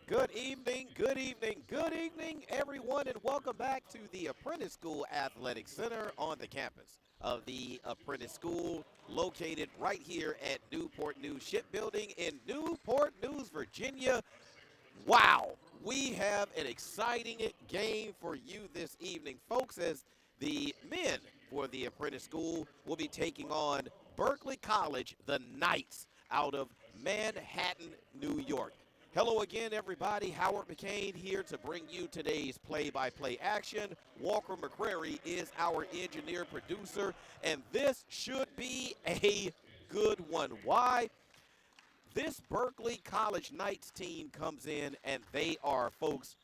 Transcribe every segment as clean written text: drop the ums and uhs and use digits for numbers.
Good evening, good evening, good evening, everyone, and welcome back to the Apprentice School Athletic Center on the campus of the Apprentice School, located right here at Newport News Shipbuilding in Newport News, Virginia. Wow, we have an exciting game for you this evening, folks, as the men for the Apprentice School will be taking on Berkeley College, the Knights, out of Manhattan, New York. Hello again, everybody. Howard McCain here to bring you today's play-by-play action. Walker McCrary is our engineer producer, and this should be a good one. Why? This Berkeley College Knights team comes in, and they are, folks,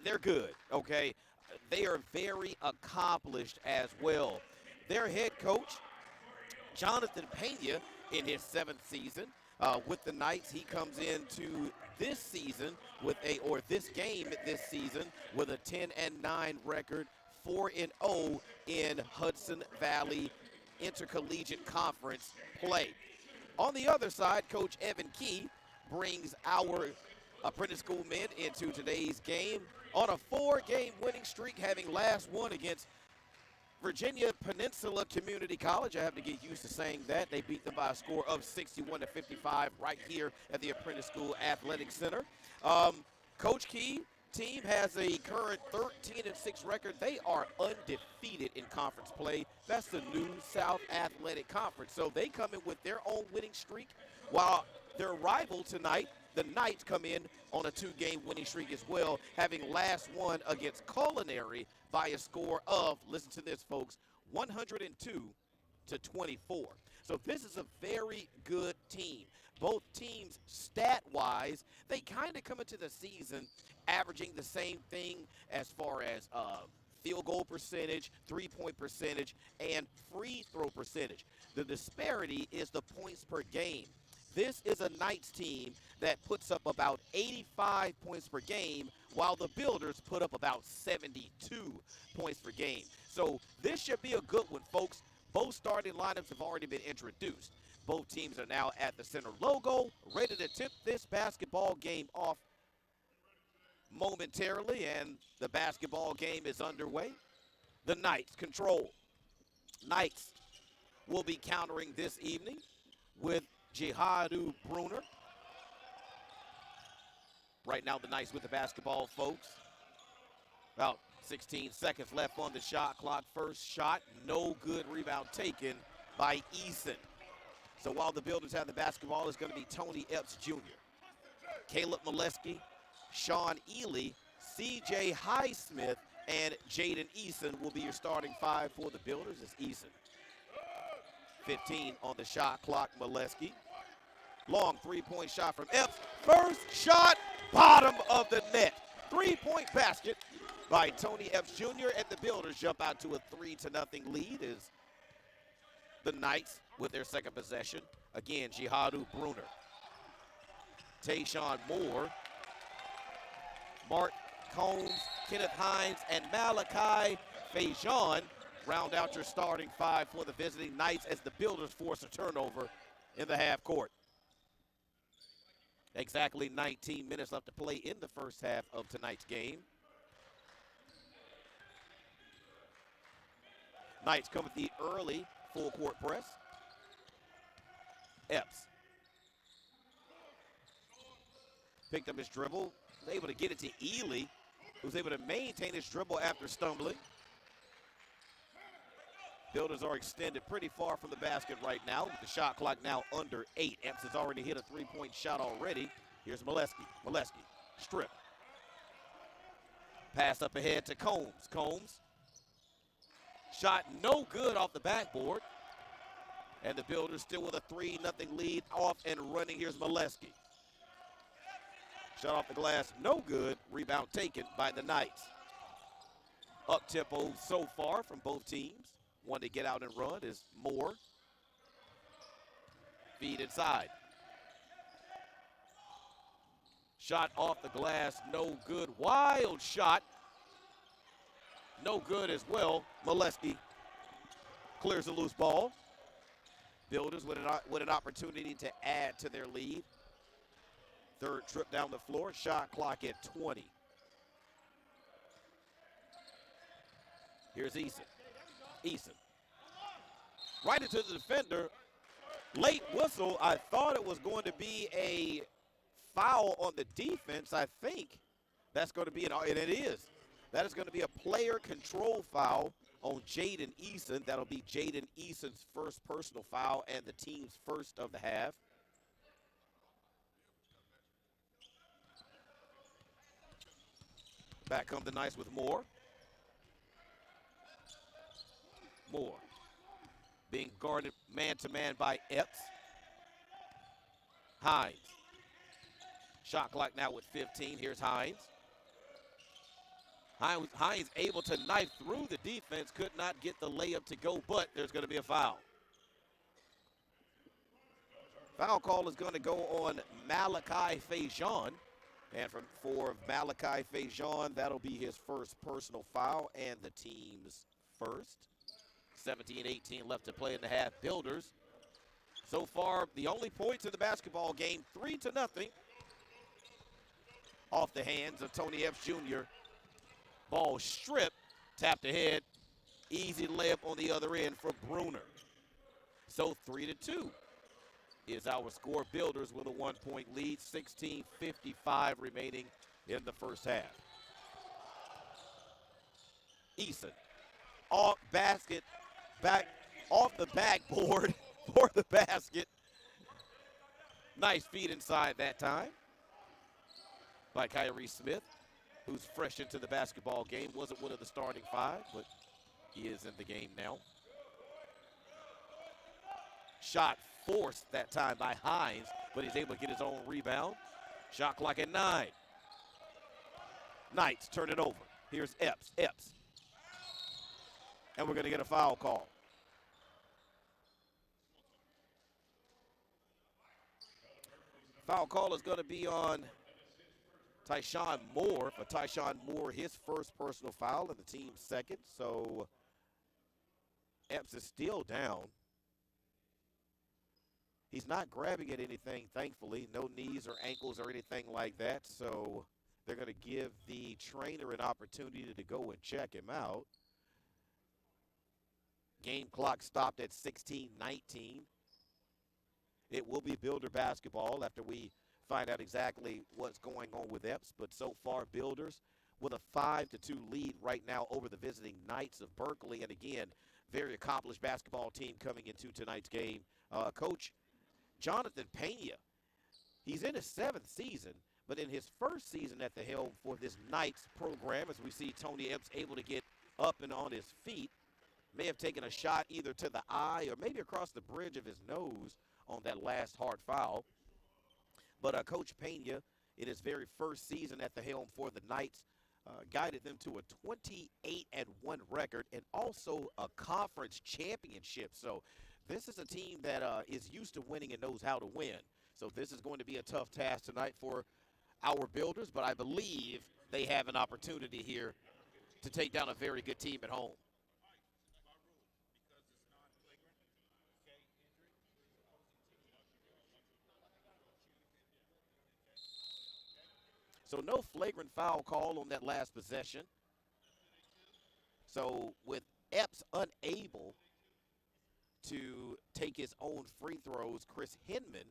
they're good, okay? They are very accomplished as well. Their head coach, Jonathan Pena, in his seventh season with the Knights, he comes into this season this game this season with a 10-9 record, 4-0 in Hudson Valley Intercollegiate Conference play. On the other side, Coach Evan Key brings our Apprentice School men into today's game on a 4-game winning streak, having last won against Virginia Peninsula Community College. I have to get used to saying that. They beat them by a score of 61-55 right here at the Apprentice School Athletic Center. Coach Key team has a current 13-6 record. They are undefeated in conference play. That's the New South Athletic Conference. So they come in with their own winning streak, while their rival tonight, the Knights, come in on a 2-game winning streak as well, having last won against Culinary by a score of, listen to this, folks, 102-24. So this is a very good team. Both teams, stat-wise, they kind of come into the season averaging the same thing as far as field goal percentage, three-point percentage, and free throw percentage. The disparity is the points per game. This is a Knights team that puts up about 85 points per game, while the Builders put up about 72 points per game. So this should be a good one, folks. Both starting lineups have already been introduced. Both teams are now at the center logo, ready to tip this basketball game off momentarily, and the basketball game is underway. The Knights control. Knights will be countering this evening with Jihadu Bruner. Right now, the Knights with the basketball, folks. About 16 seconds left on the shot clock. First shot, no good. Rebound taken by Eason. So while the Builders have the basketball, it's going to be Tony Epps Jr., Caleb Molesky, Sean Ely, C.J. Highsmith, and Jaden Eason will be your starting five for the Builders. It's Eason. 15 on the shot clock, Molesky. Long three-point shot from Epps. First shot, bottom of the net. Three-point basket by Tony Epps Jr., and the Builders jump out to a 3-0 lead as the Knights with their second possession. Again, Jihadu Bruner, Tayshawn Moore, Mark Combs, Kenneth Hines, and Malachi Fajon round out your starting five for the visiting Knights as the Builders force a turnover in the half court. Exactly 19 minutes left to play in the first half of tonight's game. Knights come with the early full court press. Epps picked up his dribble, was able to get it to Ely, who was able to maintain his dribble after stumbling. Builders are extended pretty far from the basket right now, with the shot clock now under 8. Epps has already hit a three-point shot already. Here's Molesky. Molesky, strip. Pass up ahead to Combs. Combs, shot no good off the backboard. And the Builders still with a 3-0 lead, off and running. Here's Molesky. Shot off the glass, no good. Rebound taken by the Knights. Up-tempo so far from both teams. One to get out and run is Moore. Feed inside. Shot off the glass, no good. Wild shot. No good as well. Molesky clears a loose ball. Builders with an opportunity to add to their lead. Third trip down the floor, shot clock at 20. Here's Eason. Eason. Right into the defender. Late whistle. I thought it was going to be a foul on the defense. I think that's going to be, and it is. That is going to be a player control foul on Jaden Eason. That'll be Jaden Eason's first personal foul and the team's first of the half. Back come the Knights with Moore. Moore being guarded man-to-man by Epps. Hines. Shot clock now with 15. Here's Hines. Hines able to knife through the defense, could not get the layup to go, but there's going to be a foul. Foul call is going to go on Malachi Fajon. And for Malachi Fajon, that'll be his first personal foul and the team's first. 17-18 left to play in the half. Builders, so far, the only points in the basketball game, 3-0. Off the hands of Tony Epps Jr. Ball stripped, tapped ahead. Easy layup on the other end for Bruner. So 3-2 is our score. Builders with a 1-point lead. 16:55 remaining in the first half. Eason, off basket, back off the backboard for the basket. Nice feed inside that time by Kyrie Smith, who's fresh into the basketball game. Wasn't one of the starting five, but he is in the game now. Shot forced that time by Hines, but he's able to get his own rebound. Shot clock at 9. Knights turn it over. Here's Epps. And we're going to get a foul call. Foul call is going to be on Tyshawn Moore. For Tyshawn Moore, his first personal foul and the team's second. So Epps is still down. He's not grabbing at anything, thankfully. No knees or ankles or anything like that. So they're going to give the trainer an opportunity to go and check him out. Game clock stopped at 16:19. It will be Builder basketball after we find out exactly what's going on with Epps. But so far, Builders with a 5-2 lead right now over the visiting Knights of Berkeley. And again, very accomplished basketball team coming into tonight's game. Coach Jonathan Pena, he's in his 7th season, but in his first season at the helm for this Knights program, as we see Tony Epps able to get up and on his feet, may have taken a shot either to the eye or maybe across the bridge of his nose on that last hard foul. But Coach Pena, in his very first season at the helm for the Knights, guided them to a 28-1 record and also a conference championship. So this is a team that is used to winning and knows how to win. So this is going to be a tough task tonight for our Builders, but I believe they have an opportunity here to take down a very good team at home. So no flagrant foul call on that last possession. So with Epps unable to take his own free throws, Chris Hinman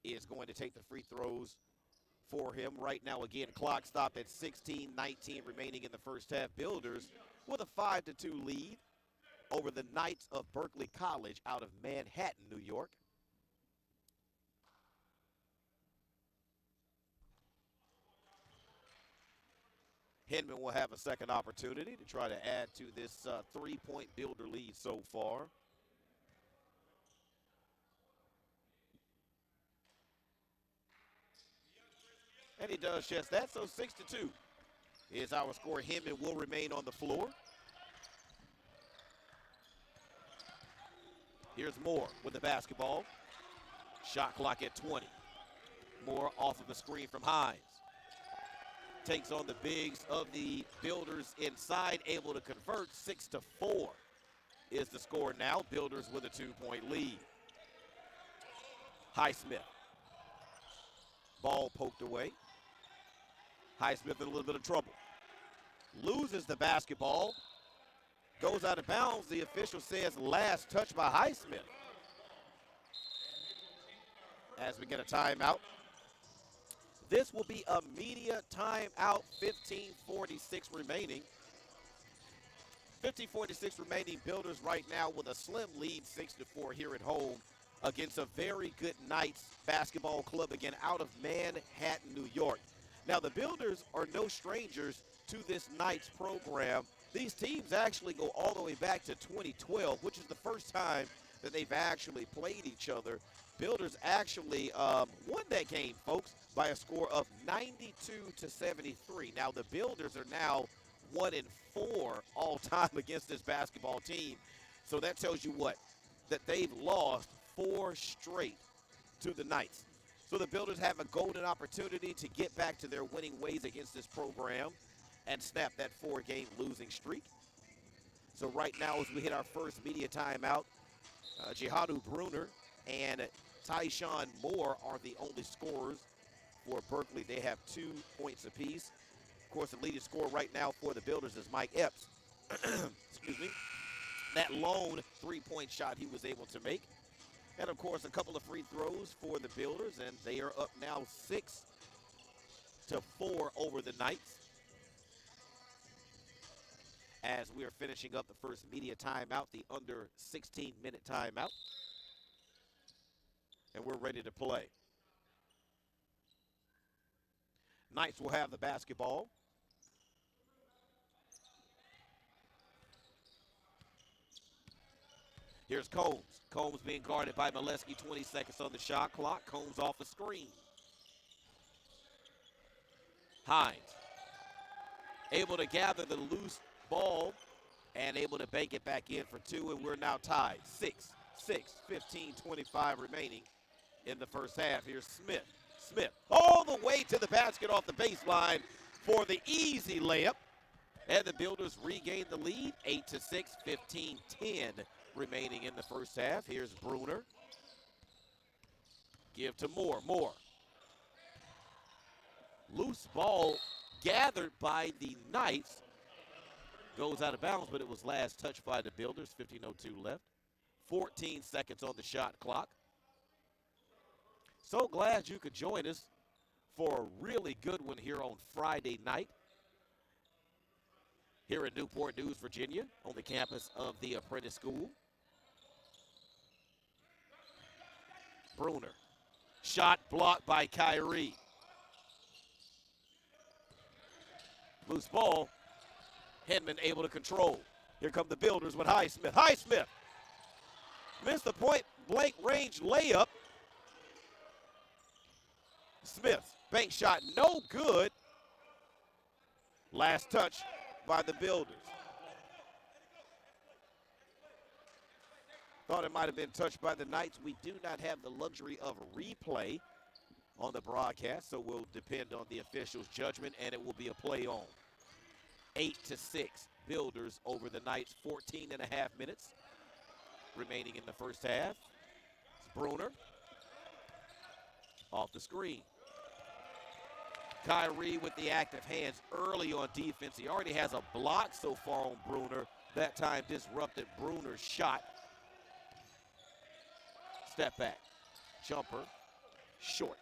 is going to take the free throws for him. Right now, again, clock stopped at 16:19 remaining in the first half. Builders with a 5-2 lead over the Knights of Berkeley College out of Manhattan, New York. Hinman will have a second opportunity to try to add to this 3-point Builder lead so far. And he does just that, so 6-2 is our score. Hinman will remain on the floor. Here's Moore with the basketball. Shot clock at 20. Moore off of the screen from Hines. Takes on the bigs of the Builders inside, able to convert. 6-4 is the score now. Builders with a 2-point lead. Highsmith. Ball poked away. Highsmith in a little bit of trouble. Loses the basketball. Goes out of bounds. The official says last touch by Highsmith. As we get a timeout. This will be a media timeout. 15:46 remaining. 15:46 remaining. Builders right now with a slim lead, 6-4 here at home against a very good Knights basketball club, again, out of Manhattan, New York. Now, the Builders are no strangers to this Knights program. These teams actually go all the way back to 2012, which is the first time that they've actually played each other. Builders actually won that game, folks, by a score of 92-73. Now, the Builders are now 1-4 all time against this basketball team. So that tells you what? That they've lost 4 straight to the Knights. So the Builders have a golden opportunity to get back to their winning ways against this program and snap that 4-game losing streak. So right now, as we hit our first media timeout, Jihadu Bruner and Tyshawn Moore are the only scorers for Berkeley. They have 2 points apiece. Of course, the leading scorer right now for the Builders is Mike Epps. Excuse me. That lone 3-point shot he was able to make. And, of course, a couple of free throws for the Builders, and they are up now 6-4 over the Knights. As we are finishing up the first media timeout, the under 16-minute timeout. And we're ready to play. Knights will have the basketball. Here's Combs. Combs being guarded by Molesky, 20 seconds on the shot clock. Combs off the screen. Hines able to gather the loose ball and able to bank it back in for 2, and we're now tied. 6, 15:25 remaining in the first half. Here's Smith. Smith all the way to the basket off the baseline for the easy layup. And the Builders regain the lead, 8-6, 15-10 remaining in the first half. Here's Bruner. Give to Moore. Moore. Loose ball gathered by the Knights. Goes out of bounds, but it was last touched by the Builders. 15:02 left. 14 seconds on the shot clock. So glad you could join us for a really good one here on Friday night here in Newport News, Virginia, on the campus of the Apprentice School. Bruner. Shot blocked by Kyrie. Loose ball. Hedman able to control. Here come the Builders with Highsmith. Highsmith missed the point-blank range layup. Smith, bank shot, no good. Last touch by the Builders. Thought it might have been touched by the Knights. We do not have the luxury of replay on the broadcast, so we'll depend on the official's judgment, and it will be a play on. 8-6, Builders over the Knights, 14.5 minutes remaining in the first half. It's Bruner off the screen. Kyrie with the active hands early on defense. He already has a block so far on Bruner. That time disrupted Bruner's shot. Step back. Jumper. Short.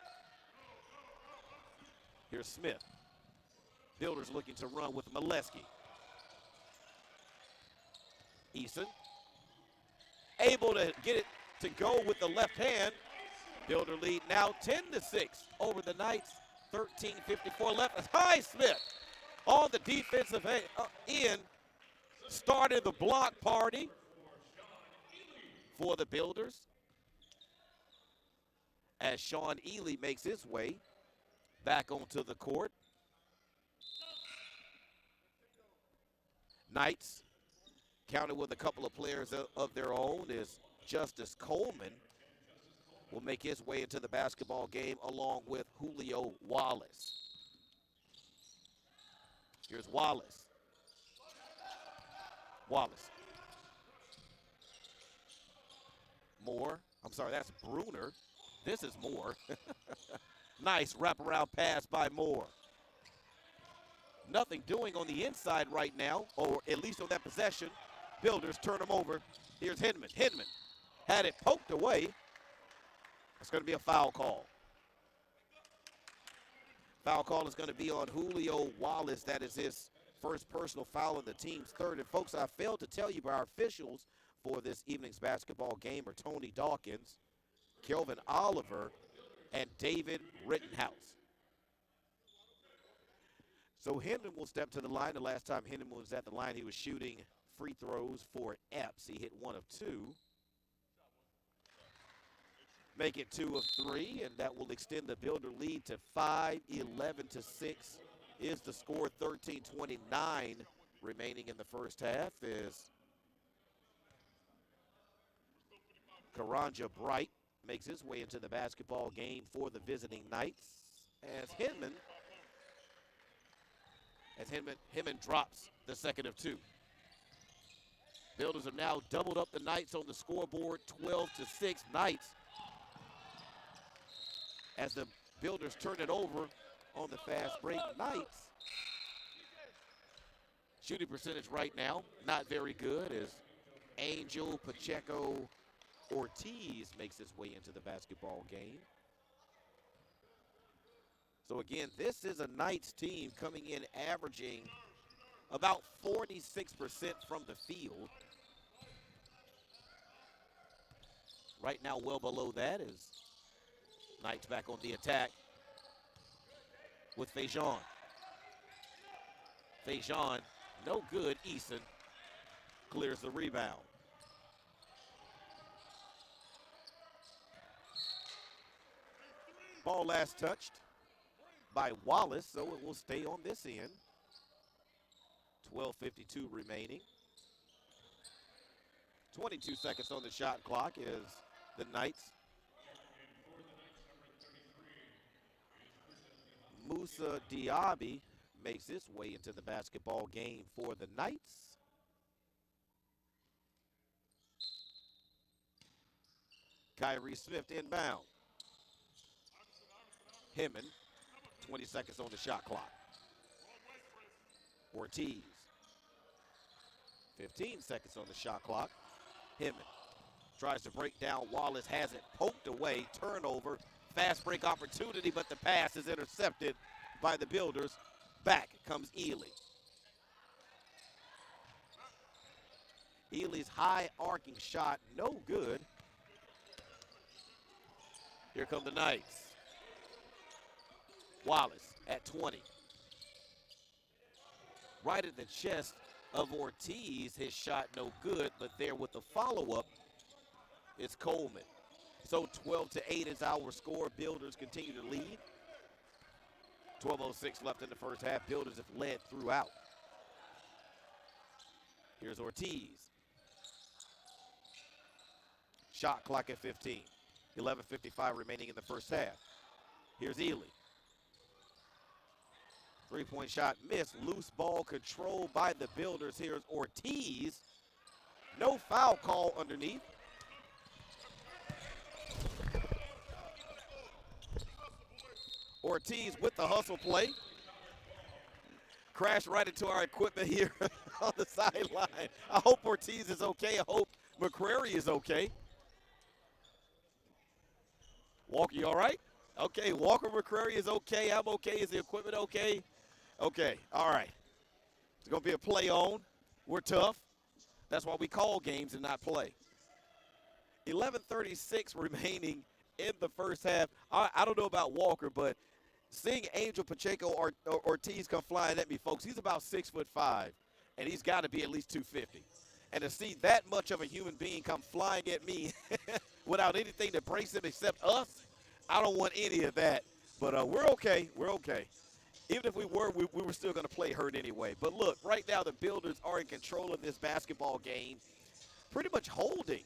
Here's Smith. Builders looking to run with Molesky. Eason. Able to get it to go with the left hand. Builder lead now 10-6 over the Knights. 13:54 left. As Highsmith on the defensive end started the block party for the Builders. As Sean Ely makes his way back onto the court. Knights counted with a couple of players of their own is Justice Coleman will make his way into the basketball game along with Julio Wallace. Here's Wallace. Wallace. Moore. I'm sorry, that's Bruner. This is Moore. Nice wraparound pass by Moore. Nothing doing on the inside right now, or at least on that possession. Builders turn them over. Here's Hinman. Hinman had it poked away. It's going to be a foul call. Foul call is going to be on Julio Wallace. That is his first personal foul in the team's third. And folks, I failed to tell you, but our officials for this evening's basketball game are Tony Dawkins, Kelvin Oliver, and David Rittenhouse. So Hinman will step to the line. The last time Hinman was at the line, he was shooting free throws for Epps. He hit 1 of 2. Make it 2 of 3, and that will extend the Builder lead to 5, 11-6 is the score. 13:29 remaining in the first half as Karanja Bright makes his way into the basketball game for the visiting Knights as Hinman drops the second of 2. Builders have now doubled up the Knights on the scoreboard, 12-6 Knights. As the Builders turn it over on the fast break, Knights. Shooting percentage right now, not very good as Angel Pacheco Ortiz makes his way into the basketball game. So again, this is a Knights team coming in averaging about 46% from the field. Right now, well below that is Knights back on the attack with Fajon. Fajon, no good. Eason clears the rebound. Ball last touched by Wallace, so it will stay on this end. 12:52 remaining. 22 seconds on the shot clock as the Knights. Musa Diaby makes his way into the basketball game for the Knights. Kyrie Smith inbound. Hinman, 20 seconds on the shot clock. Ortiz, 15 seconds on the shot clock. Hinman tries to break down. Wallace has it poked away. Turnover. Fast break opportunity, but the pass is intercepted by the Builders. Back comes Ely. Ely's high arcing shot, no good. Here come the Knights. Wallace at 20. Right at the chest of Ortiz, his shot no good, but there with the follow-up, it's Coleman. So 12-8 is our score. Builders continue to lead. 12:06 left in the first half. Builders have led throughout. Here's Ortiz. Shot clock at 15. 11:55 remaining in the first half. Here's Ely. Three-point shot missed. Loose ball controlled by the Builders. Here's Ortiz. No foul call underneath. Ortiz with the hustle play. Crashed right into our equipment here on the sideline. I hope Ortiz is okay. I hope McCrary is okay. Walker, you all right? Okay, Walker McCrary is okay. I'm okay. Is the equipment okay? Okay, all right. It's going to be a play on. We're tough. That's why we call games and not play. 11:36 remaining in the first half. I don't know about Walker, but seeing Angel Pacheco Ortiz come flying at me, folks, he's about 6'5", and he's got to be at least 250. And to see that much of a human being come flying at me without anything to brace him except us, I don't want any of that. But we're okay. We're okay. Even if we were still going to play hurt anyway. But look, right now the Builders are in control of this basketball game, pretty much holding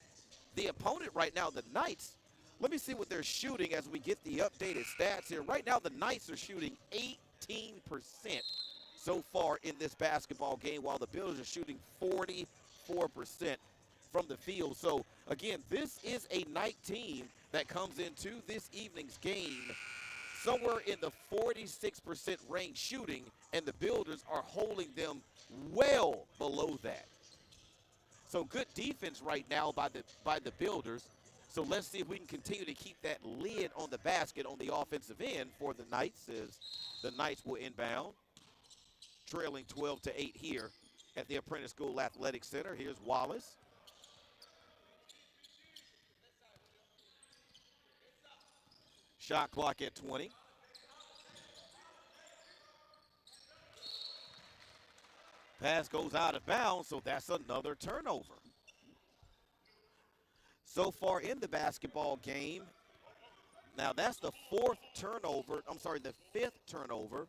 the opponent right now, the Knights. Let me see what they're shooting as we get the updated stats here. Right now the Knights are shooting 18% so far in this basketball game, while the Builders are shooting 44% from the field. So, again, this is a Knight team that comes into this evening's game somewhere in the 46% range shooting, and the Builders are holding them well below that. So good defense right now by the Builders. So let's see if we can continue to keep that lid on the basket on the offensive end for the Knights, as the Knights will inbound, trailing 12-8 here at the Apprentice School Athletic Center. Here's Wallace. Shot clock at 20. Pass goes out of bounds, so that's another turnover. So far in the basketball game, now that's the the fifth turnover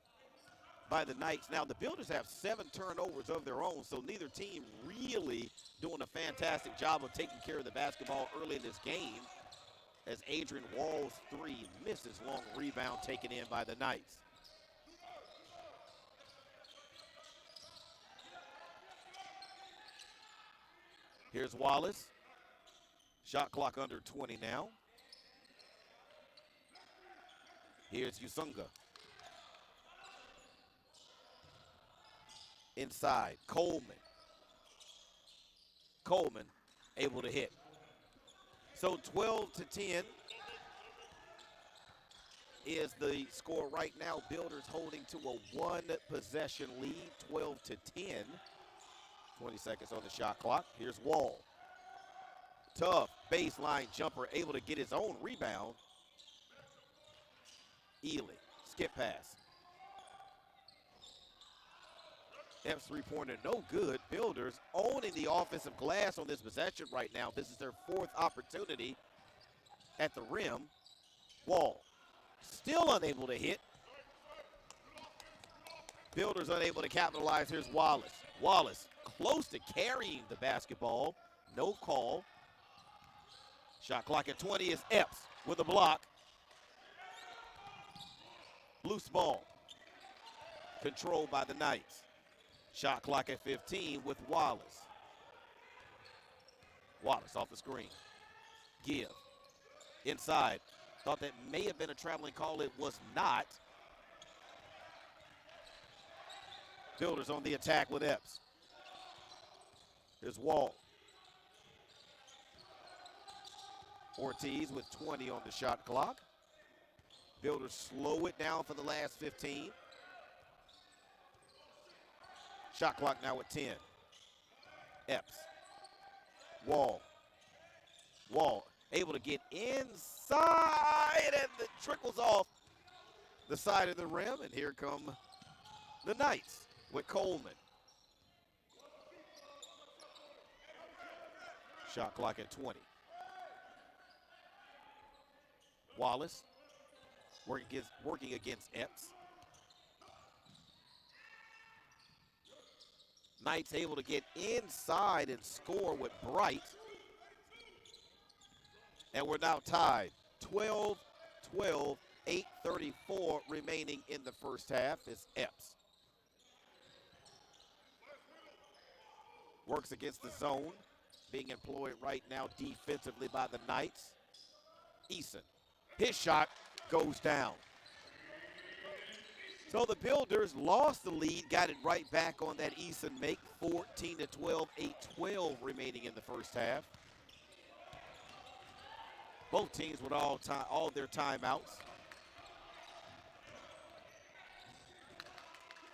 by the Knights. Now the Builders have 7 turnovers of their own, so neither team really doing a fantastic job of taking care of the basketball early in this game, as Adrian Wall's 3 misses. Long rebound taken in by the Knights. Here's Wallace. Shot clock under 20 now. Here's Usunga. Inside, Coleman. Coleman able to hit. So 12-10 is the score right now. Builders holding to a 1-possession lead, 12-10. 20 seconds on the shot clock. Here's Wall. Tough baseline jumper, able to get his own rebound. Ely, skip pass. Epps three-pointer, no good. Builders owning the offensive glass on this possession right now. This is their 4th opportunity at the rim. Wall, still unable to hit. Builders unable to capitalize. Here's Wallace. Wallace close to carrying the basketball. No call. Shot clock at 20 is Epps with a block. Loose ball. Controlled by the Knights. Shot clock at 15 with Wallace. Wallace off the screen. Give. Inside. Thought that may have been a traveling call. It was not. Builders on the attack with Epps. Here's Wall. Ortiz with 20 on the shot clock. Builders slow it down for the last 15. Shot clock now at 10. Epps. Wall. Wall able to get inside, and it trickles off the side of the rim, and here come the Knights with Coleman. Shot clock at 20. Wallace working against Epps. Knights able to get inside and score with Bright. And we're now tied. 12-12, 8:34 remaining in the first half is Epps. Works against the zone, being employed right now defensively by the Knights. Eason, his shot goes down. So the Builders lost the lead, got it right back on that Eason make. 14-12, 8:12 remaining in the first half. Both teams with all their timeouts.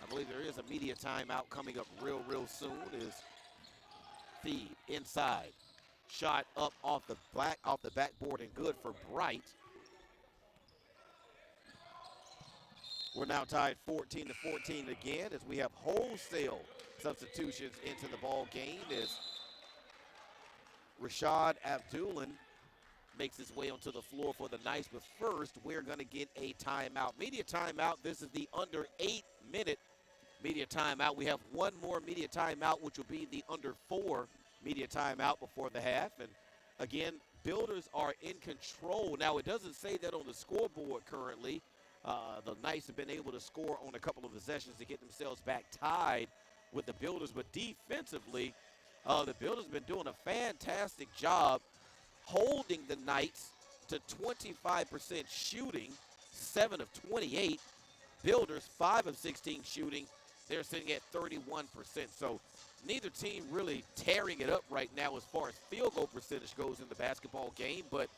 I believe there is a media timeout coming up real soon. Is feed inside, shot up off the backboard and good for Bright. We're now tied 14-14 again, as we have wholesale substitutions into the ball game, as Rashad Abdullan makes his way onto the floor for the Knights. But first, we're going to get a timeout. Media timeout. This is the under 8-minute media timeout. We have one more media timeout, which will be the under 4 media timeout before the half. And again, Builders are in control. Now, it doesn't say that on the scoreboard currently. The Knights have been able to score on a couple of possessions to get themselves back tied with the Builders. But defensively, the Builders have been doing a fantastic job holding the Knights to 25% shooting. 7 of 28. Builders, 5 of 16 shooting. They're sitting at 31%. So neither team really tearing it up right now as far as field goal percentage goes in the basketball game. But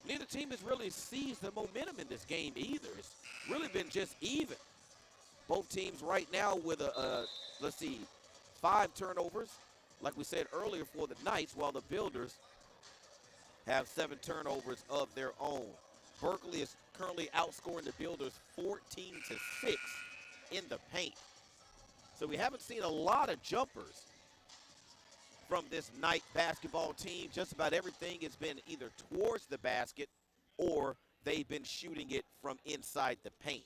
neither team has really seized the momentum in this game either. It's really been just even. Both teams right now with let's see, 5 turnovers, like we said earlier for the Knights, while the Builders have 7 turnovers of their own. Berkeley is currently outscoring the Builders 14-6 in the paint. So we haven't seen a lot of jumpers from this Knight basketball team. Just about everything has been either towards the basket or they've been shooting it from inside the paint.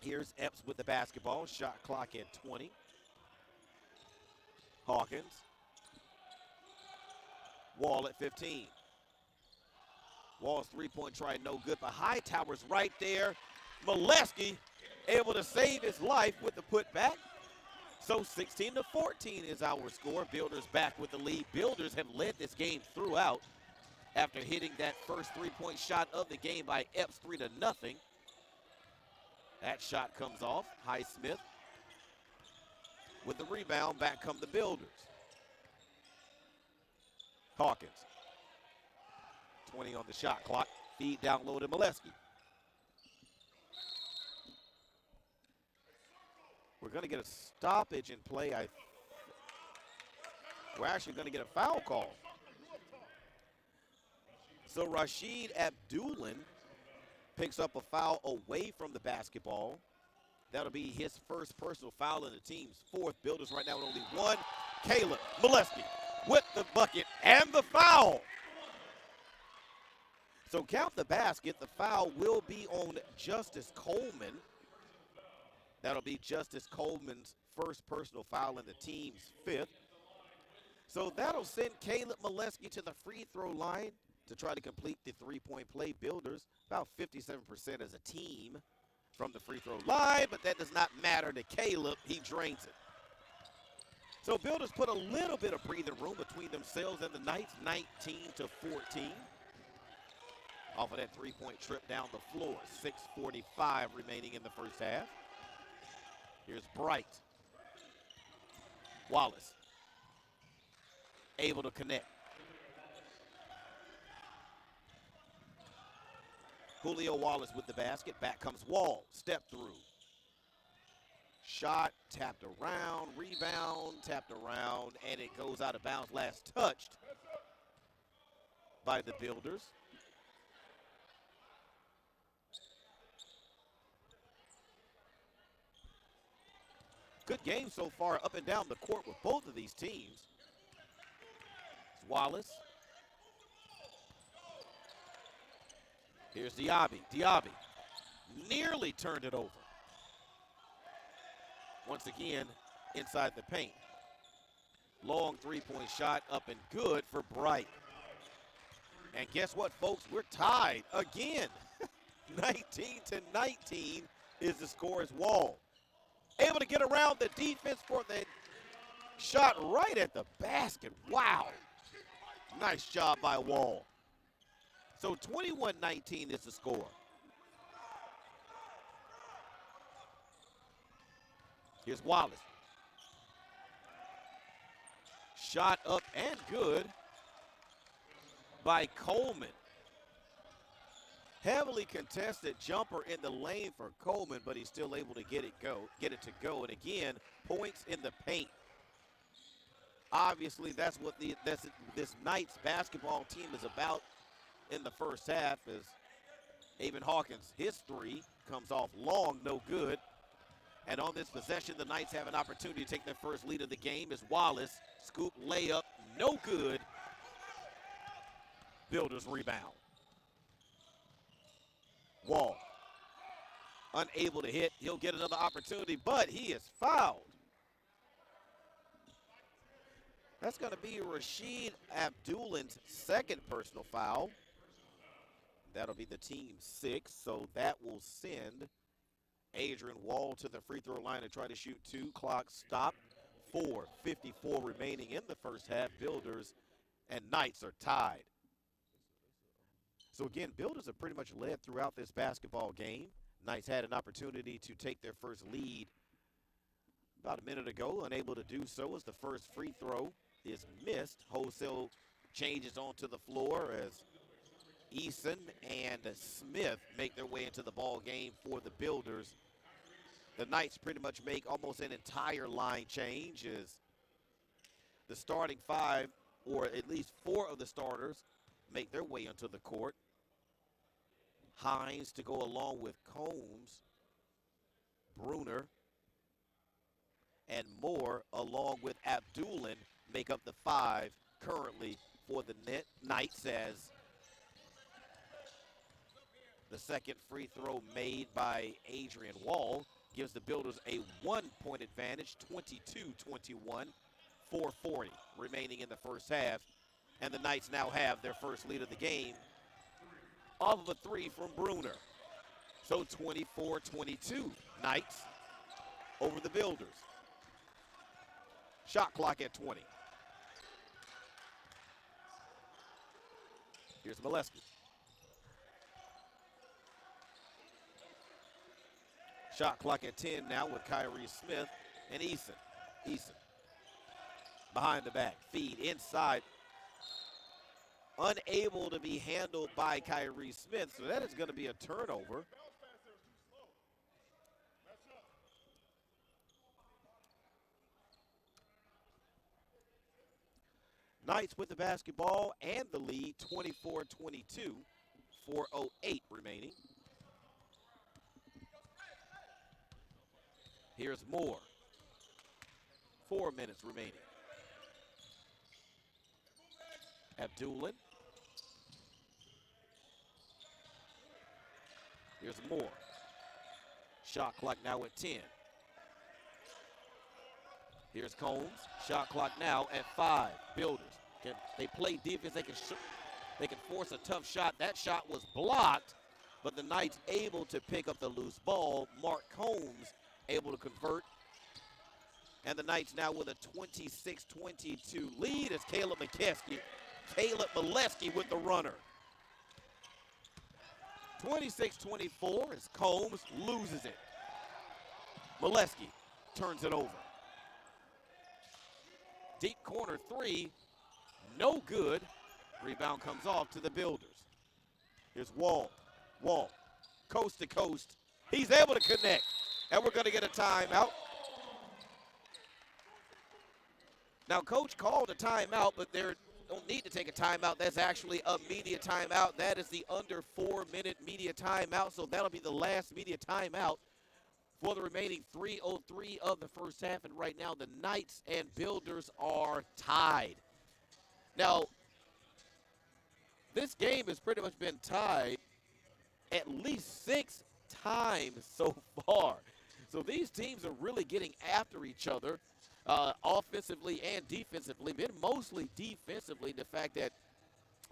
Here's Epps with the basketball. Shot clock at 20. Hawkins. Wall at 15. Wall's three-point try no good, but Hightower's right there. Molesky able to save his life with the putback. So 16-14 is our score. Builders back with the lead. Builders have led this game throughout after hitting that first three-point shot of the game by Epps 3-0. That shot comes off. Highsmith with the rebound. Back come the Builders. Hawkins. 20 on the shot clock. Feed down low to Molesky. We're going to get a stoppage in play. We're actually going to get a foul call. So Rashid Abdulin picks up a foul away from the basketball. That'll be his first personal foul in the team's fourth. Builders right now with only one. Caleb Molesky with the bucket and the foul. So count the basket. The foul will be on Justice Coleman. That'll be Justice Coleman's first personal foul in the team's fifth. So that'll send Caleb Molesky to the free throw line to try to complete the three-point play. Builders about 57% as a team from the free throw line, but that does not matter to Caleb. He drains it. So Builders put a little bit of breathing room between themselves and the Knights, 19-14. Off of that three-point trip down the floor. 6:45 remaining in the first half. Here's Bright. Wallace. Able to connect. Julio Wallace with the basket. Back comes Wall. Step through. Shot, tapped around, rebound, tapped around, and it goes out of bounds. Last touched by the Builders. Good game so far up and down the court with both of these teams. It's Wallace. Here's Diaby. Diaby nearly turned it over. Once again, inside the paint. Long three-point shot up and good for Bright. And guess what, folks? We're tied again. 19-19 is the score as Wall. Able to get around the defense for the shot right at the basket. Wow. Nice job by Wall. So 21-19 is the score. Here's Wallace. Shot up and good by Coleman. Heavily contested jumper in the lane for Coleman, but he's still able to get it to go. And again, points in the paint. Obviously, that's what this Knights basketball team is about in the first half. As Avon Hawkins, his three comes off long, no good. And on this possession, the Knights have an opportunity to take their first lead of the game as Wallace, scoop layup, no good. Builders rebound. Wall, unable to hit. He'll get another opportunity, but he is fouled. That's going to be Rashid Abdulin's second personal foul. That'll be the team's sixth, so that will send Adrian Wall to the free throw line to try to shoot two. Clock stopped. 4:54 remaining in the first half. Builders and Knights are tied. So again, Builders have pretty much led throughout this basketball game. Knights had an opportunity to take their first lead about a minute ago, unable to do so as the first free throw is missed. Wholesale changes onto the floor as Eason and Smith make their way into the ball game for the Builders. The Knights pretty much make almost an entire line change as the starting five, or at least four of the starters, make their way onto the court. Hines to go along with Combs, Bruner, and Moore along with Abdulin make up the five currently for the Knights, as the second free throw made by Adrian Wall gives the Builders a 1-point advantage, 22-21, 4:40 remaining in the first half. And the Knights now have their first lead of the game off of a three from Bruner. So 24-22, Knights over the Builders. Shot clock at 20. Here's Molesky. Shot clock at 10 now with Kyrie Smith and Eason. Eason behind the back, feed inside. Unable to be handled by Kyrie Smith, so that is going to be a turnover. Knights with the basketball and the lead, 24-22, 4:08 remaining. Here's Moore. 4 minutes remaining. Abdulin. Here's Moore. Shot clock now at 10. Here's Combs. Shot clock now at 5. Builders. They play defense. They can force a tough shot. That shot was blocked, but the Knights able to pick up the loose ball. Mark Combs able to convert. And the Knights now with a 26-22 lead as Caleb Molesky with the runner. 26-24 as Combs loses it. Molesky turns it over. Deep corner three, no good. Rebound comes off to the Builders. Here's Wall. Wall, coast to coast. He's able to connect, and we're going to get a timeout. Now, Coach called a timeout, but they don't need to take a timeout. That's actually a media timeout. That is the under 4-minute media timeout, so that'll be the last media timeout for the remaining 3:03 of the first half. And right now, the Knights and Builders are tied. Now, this game has pretty much been tied at least 6 times so far. So these teams are really getting after each other. Offensively and defensively, been mostly defensively. The fact that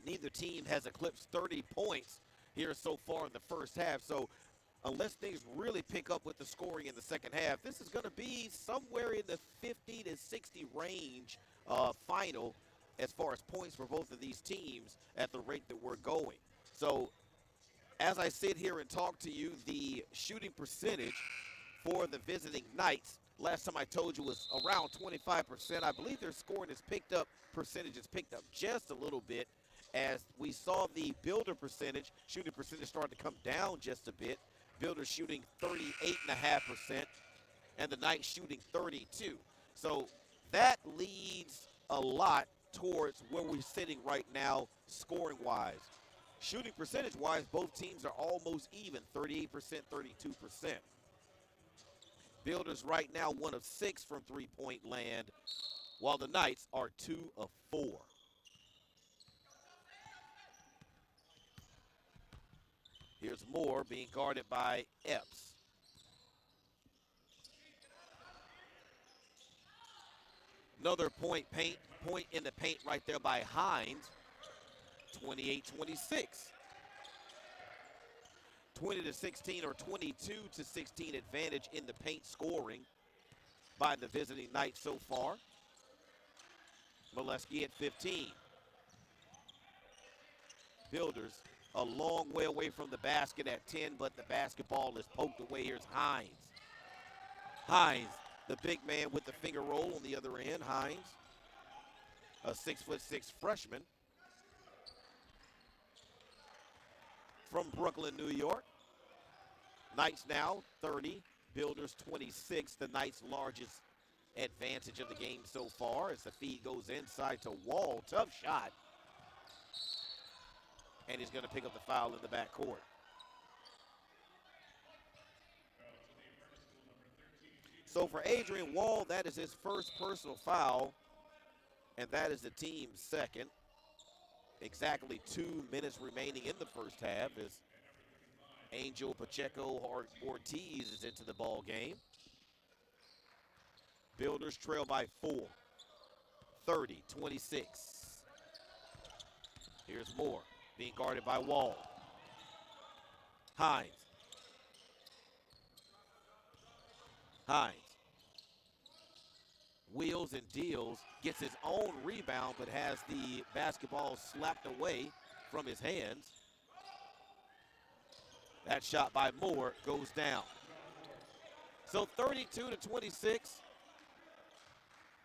neither team has eclipsed 30 points here so far in the first half. So unless things really pick up with the scoring in the second half, this is going to be somewhere in the 50 to 60 range final as far as points for both of these teams at the rate that we're going. So as I sit here and talk to you, the shooting percentage for the visiting Knights, last time I told you, was around 25%. I believe their scoring percentage has picked up just a little bit as we saw the Builder shooting percentage start to come down just a bit. Builders shooting 38.5% and the Knights shooting 32%. So that leads a lot towards where we're sitting right now scoring-wise. Shooting percentage-wise, both teams are almost even, 38%, 32%. Builders right now 1 of 6 from three-point land, while the Knights are 2 of 4. Here's Moore being guarded by Epps. Another point in the paint right there by Hines, 28-26. 20-16 or 22-16 advantage in the paint scoring. by the visiting Knights so far. Molesky at 15. Builders a long way away from the basket at 10, but the basketball is poked away. Here's Hines. Hines, the big man with the finger roll on the other end. Hines, a 6'6" freshman from Brooklyn, New York. Knights now 30, Builders 26, the Knights' largest advantage of the game so far as the feed goes inside to Wall. Tough shot. And he's going to pick up the foul in the backcourt. So for Adrian Wall, that is his first personal foul, and that is the team's second. Exactly 2 minutes remaining in the first half as Angel Pacheco Ortiz is into the ball game. Builders trail by 4, 30-26. Here's Moore being guarded by Wall. Hines. Hines. Wheels and deals, gets his own rebound, but has the basketball slapped away from his hands. That shot by Moore goes down. So 32-26.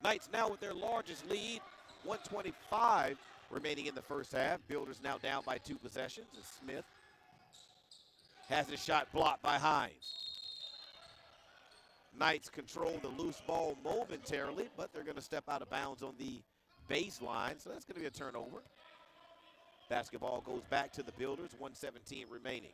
Knights now with their largest lead, 125 remaining in the first half. Builders now down by 2 possessions as Smith has his shot blocked by Hines. Knights control the loose ball momentarily, but they're going to step out of bounds on the baseline, so that's going to be a turnover. Basketball goes back to the Builders, 1:17 remaining.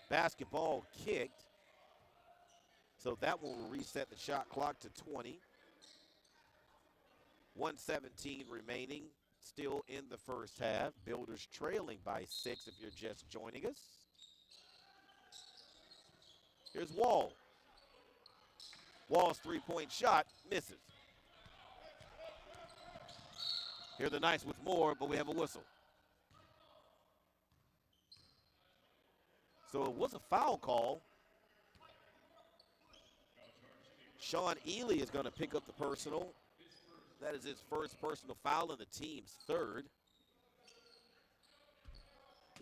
Basketball kicked, so that will reset the shot clock to 20. 1:17 remaining, still in the first half. Builders trailing by 6 if you're just joining us. Here's Wall. Wall's three-point shot misses. Here are the Knights with more, but we have a whistle. So it was a foul call. Sean Ely is going to pick up the personal. That is his first personal foul and the team's third.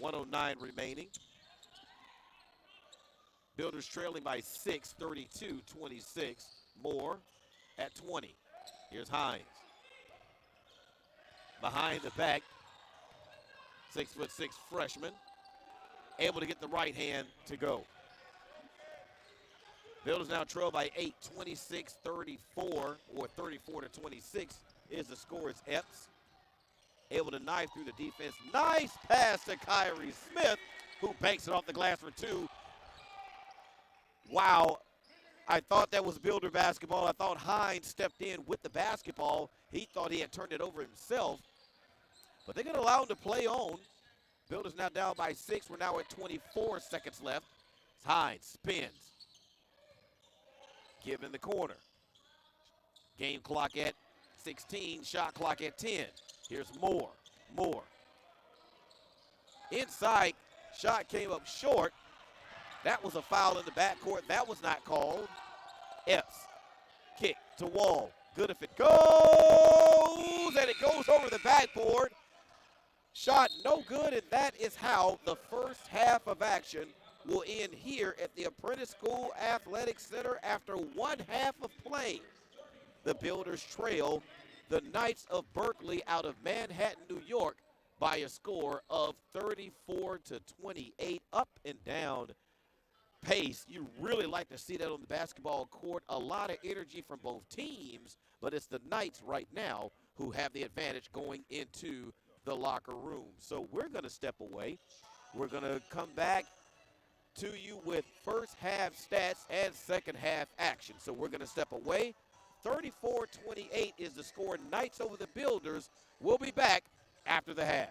1:09 remaining. Builders trailing by 6, 32-26. Moore at 20. Here's Hines. Behind the back, 6'6" freshman. Able to get the right hand to go. Builders now trail by 8, 26-34, or 34-26 is the score. It's Epps able to knife through the defense. Nice pass to Kyrie Smith, who banks it off the glass for 2. Wow, I thought that was Builder basketball. I thought Hines stepped in with the basketball. He thought he had turned it over himself, but they're going to allow him to play on. Builders now down by 6. We're now at 24 seconds left. Hines spins. Give in the corner. Game clock at 16, shot clock at 10. Here's Moore. Moore. Inside, shot came up short. That was a foul in the backcourt. That was not called. Epps. Kick to Wall. Good if it goes, and it goes over the backboard. Shot no good, and that is how the first half of action will end here at the Apprentice School Athletic Center after 1 half of play. The Builders trail the Knights of Berkeley out of Manhattan, New York by a score of 34-28. Up and down pace. You really like to see that on the basketball court. A lot of energy from both teams, but it's the Knights right now who have the advantage going into the locker room. So we're going to step away. We're going to come back to you with first half stats and second half action. So we're going to step away. 34-28 is the score. Knights over the Builders. We'll be back after the half.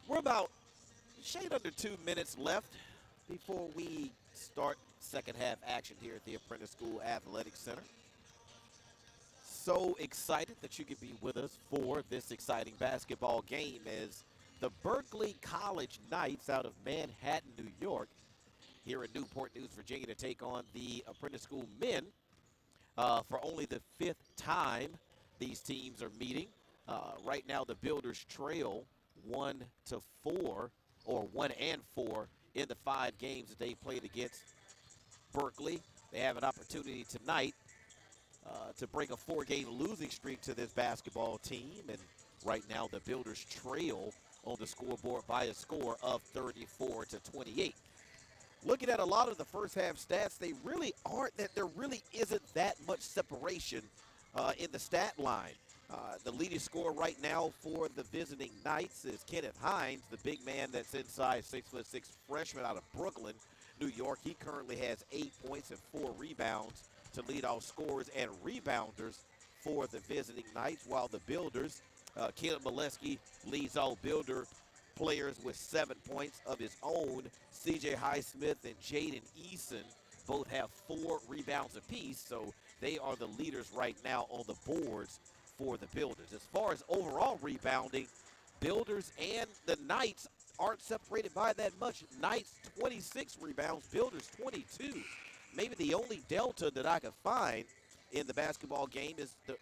We're about shade under 2 minutes left before we start second half action here at the Apprentice School Athletic Center. So excited that you could be with us for this exciting basketball game as the Berkeley College Knights out of Manhattan, New York, here in Newport News, Virginia, to take on the Apprentice School men for only the fifth time these teams are meeting. Right now, the Builders trail 1-4, or 1-4 in the 5 games that they played against Berkeley. They have an opportunity tonight to break a 4-game losing streak to this basketball team. And right now, the Builders trail on the scoreboard by a score of 34-28. Looking at a lot of the first half stats, they really aren't that there really isn't that much separation in the stat line. The leading scorer right now for the visiting Knights is Kenneth Hines, the big man that's inside 6'6" freshman out of Brooklyn, New York. He currently has 8 points and 4 rebounds to lead all scorers and rebounders for the visiting Knights, while the Builders, Caleb Molesky leads all Builder players with 7 points of his own. C.J. Highsmith and Jaden Eason both have 4 rebounds apiece, so they are the leaders right now on the boards for the Builders. As far as overall rebounding, Builders and the Knights aren't separated by that much. Knights 26 rebounds, Builders 22. Maybe the only delta that I could find in the basketball game is the,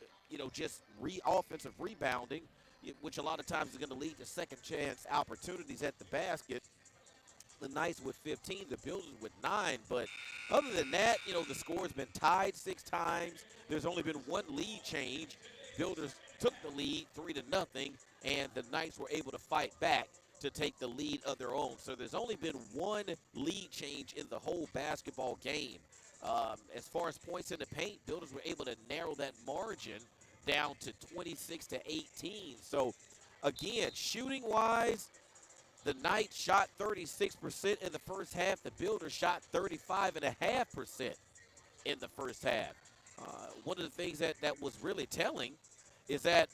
just offensive rebounding, which a lot of times is going to lead to second chance opportunities at the basket. The Knights with 15, the Builders with 9. But other than that, the score's been tied 6 times. There's only been 1 lead change. Builders took the lead 3-0, and the Knights were able to fight back to take the lead of their own. So there's only been 1 lead change in the whole basketball game. As far as points in the paint, Builders were able to narrow that margin down to 26-18. So, again, shooting-wise, the Knights shot 36% in the first half. The Builders shot 35.5% in the first half. One of the things that was really telling is that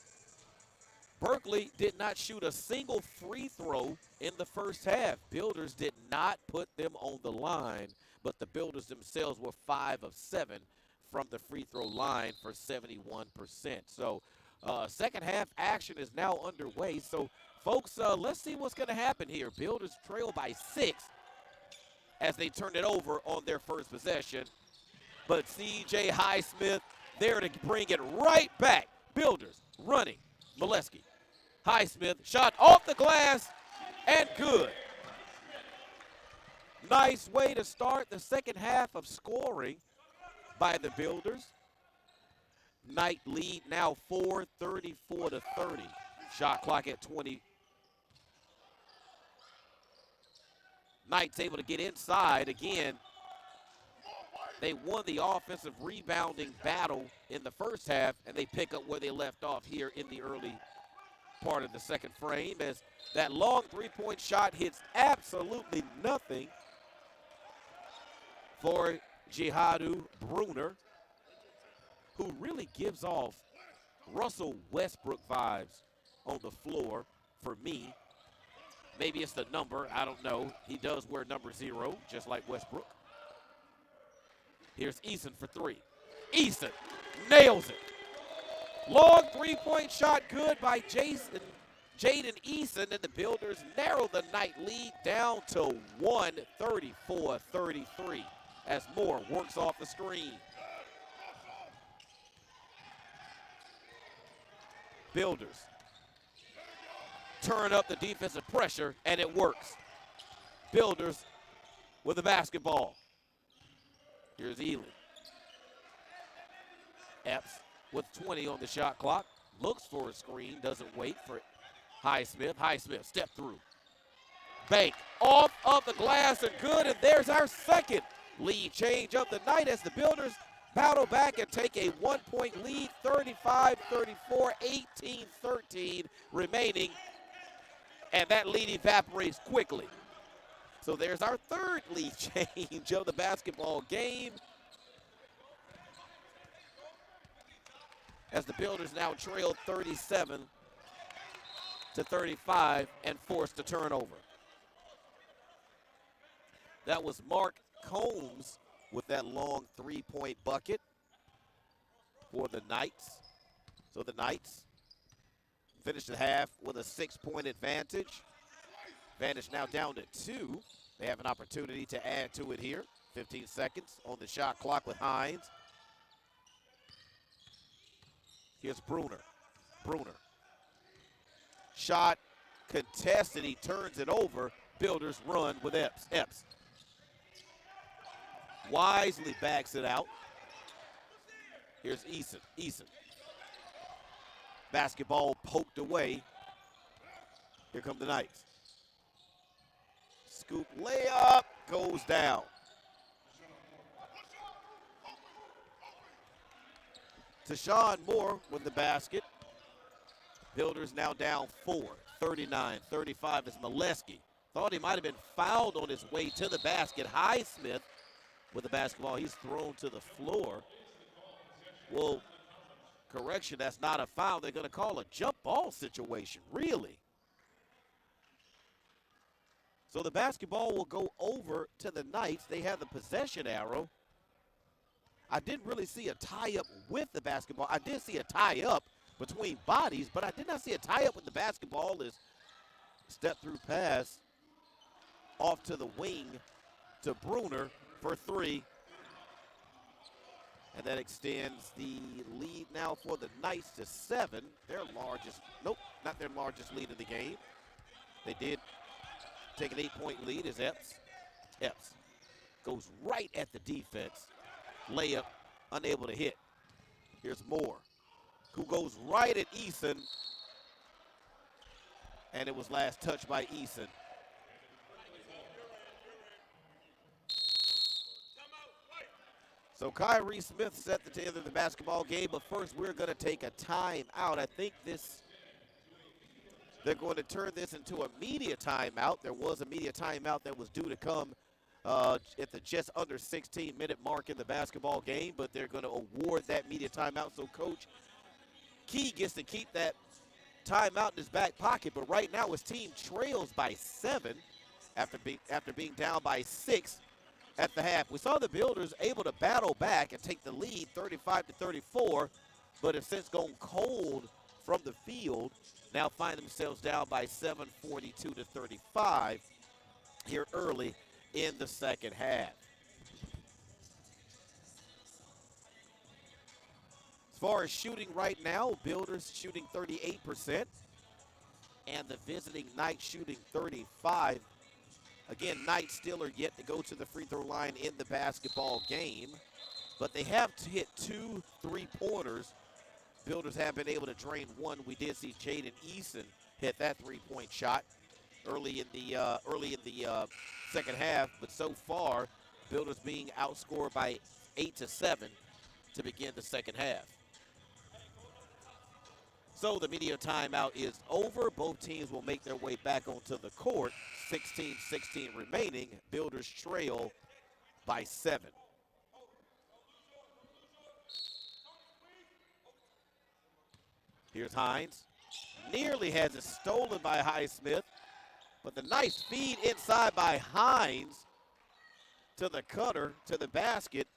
Berkeley did not shoot a single free throw in the first half. Builders did not put them on the line, but the Builders themselves were 5 of 7 from the free throw line for 71%. So second half action is now underway. So, folks, let's see what's going to happen here. Builders trail by 6 as they turn it over on their first possession. But C.J. Highsmith there to bring it right back. Builders running. Molesky. Highsmith shot off the glass and good. Nice way to start the second half of scoring by the Builders. Knight lead now 34-30. Shot clock at 20. Knight's able to get inside again. They won the offensive rebounding battle in the first half, and they pick up where they left off here in the early part of the second frame as that long three-point shot hits absolutely nothing for Jihadu Bruner, who really gives off Russell Westbrook vibes on the floor for me. Maybe it's the number, I don't know. He does wear number 0, just like Westbrook. Here's Eason for 3. Eason nails it. Long three-point shot good by Jaden Eason, and the Builders narrow the Knight lead down to 34-33 as Moore works off the screen. Builders turn up the defensive pressure, and it works. Builders with the basketball. Here's Ely. Epps with 20 on the shot clock. Looks for a screen, doesn't wait for Highsmith. Highsmith step through. Bank off of the glass and good, and there's our second lead change of the night as the Builders battle back and take a 1-point lead, 35-34, 18-13 remaining, and that lead evaporates quickly. So there's our third lead change of the basketball game as the Builders now trail 37 to 35 and forced a turnover. That was Mark Combs with that long three-point bucket for the Knights. So the Knights finished the half with a 6-point advantage. Advantage now down to 2. They have an opportunity to add to it here. 15 seconds on the shot clock with Hines. Here's Bruner. Shot contested. He turns it over. Builders run with Epps. Wisely backs it out. Here's Eason. Basketball poked away. Here come the Knights. Scoop layup goes down. Tashawn Moore with the basket. Builders now down 4. 39-35 is Molesky. Thought he might have been fouled on his way to the basket. Highsmith with the basketball. He's thrown to the floor. Well, correction, that's not a foul. They're going to call a jump ball situation. Really? So the basketball will go over to the Knights. They have the possession arrow. I didn't really see a tie-up with the basketball. I did see a tie-up between bodies, but I did not see a tie-up with the basketball. As step-through pass off to the wing to Bruner for 3. And that extends the lead now for the Knights to 7. Not their largest lead of the game. They did take an 8-point lead as Epps goes right at the defense. Layup, unable to hit. Here's Moore, who goes right at Eason. And it was last touched by Eason. So Kyrie Smith set the end of the basketball game, but first we're going to take a timeout. I think they're going to turn this into a media timeout. There was a media timeout that was due to come at the just under 16-minute mark in the basketball game, but they're going to award that media timeout. So Coach Key gets to keep that timeout in his back pocket, but right now his team trails by 7 after being down by 6 at the half. We saw the Builders able to battle back and take the lead 35-34, but have since gone cold from the field. Now find themselves down by 7, 42-35 here early in the second half. As far as shooting right now, Builders shooting 38%, and the visiting Knights shooting 35%. Again, Knights still are yet to go to the free throw line in the basketball game, but they have hit 2 3-pointers. Builders have been able to drain 1. We did see Jaden Eason hit that 3-point shot early in the second half, but so far, Builders being outscored by 8-7 to begin the second half. So the media timeout is over. Both teams will make their way back onto the court. 16-16 remaining. Builders trail by 7. Here's Hines. Nearly has it stolen by Highsmith, but the nice feed inside by Hines to the cutter, to the basket.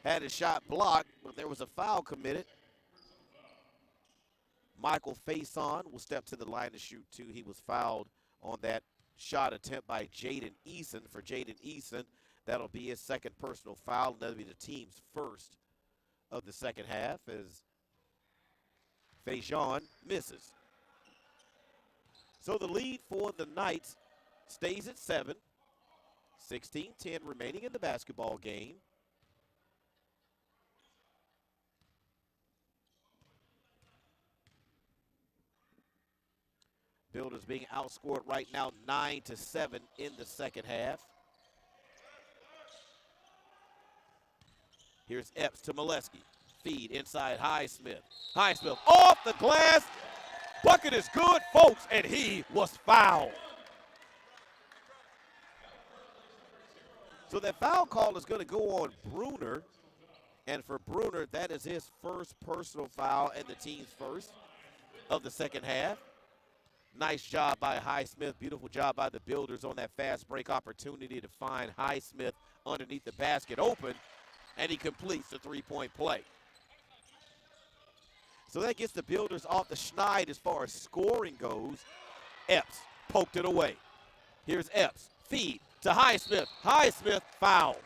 Had his shot blocked, but there was a foul committed. Michael Faison will step to the line to shoot 2. He was fouled on that shot attempt by Jaden Eason. For Jaden Eason, that'll be his second personal foul, and that'll be the team's first of the second half as Faison misses. So the lead for the Knights stays at 7. 16-10 remaining in the basketball game. Builders being outscored right now 9-7 in the second half. Here's Epps to Molesky. Feed inside Highsmith. Highsmith off the glass. Bucket is good, folks, and he was fouled. So that foul call is going to go on Bruner. And for Bruner, that is his first personal foul and the team's first. of the second half. Nice job by Highsmith. Beautiful job by the Builders on that fast break opportunity to find Highsmith underneath the basket open, and he completes the three-point play. So that gets the Builders off the schneid as far as scoring goes. Epps poked it away. Here's Epps. Feed to Highsmith. Highsmith foul.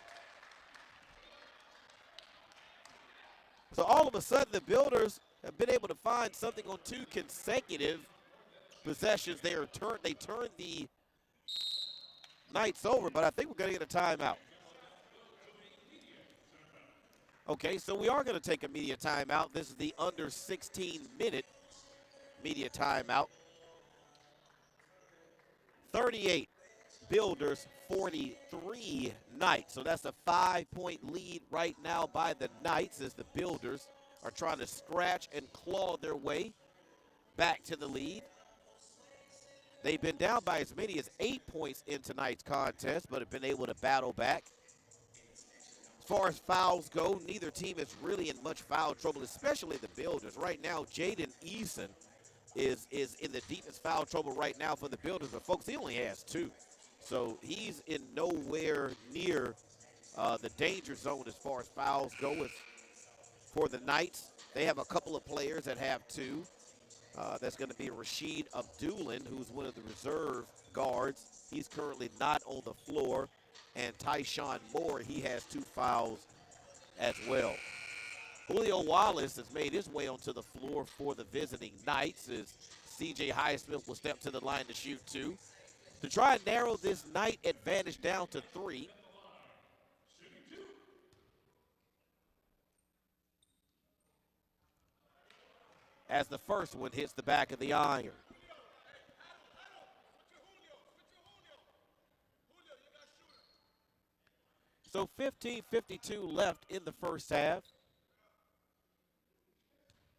So all of a sudden the Builders have been able to find something on two consecutive possessions. They turned the Knights over, but I think we're going to get a timeout. Okay, so we are going to take a media timeout. This is the under 16-minute media timeout. 38 Builders, 43 Knights. So that's a 5-point lead right now by the Knights as the Builders are trying to scratch and claw their way back to the lead. They've been down by as many as 8 points in tonight's contest, but have been able to battle back. As far as fouls go, neither team is really in much foul trouble, especially the Builders. Right now, Jaden Eason is in the deepest foul trouble right now for the Builders, but folks, he only has 2. So he's in nowhere near the danger zone as far as fouls go. As for the Knights, they have a couple of players that have 2. That's going to be Rashid Abdulin, who's one of the reserve guards. He's currently not on the floor. And Tyshawn Moore, he has 2 fouls as well. Julio Wallace has made his way onto the floor for the visiting Knights as C.J. Highsmith will step to the line to shoot 2. To try and narrow this Knight advantage down to 3. As the first one hits the back of the iron. So 15:52 left in the first half.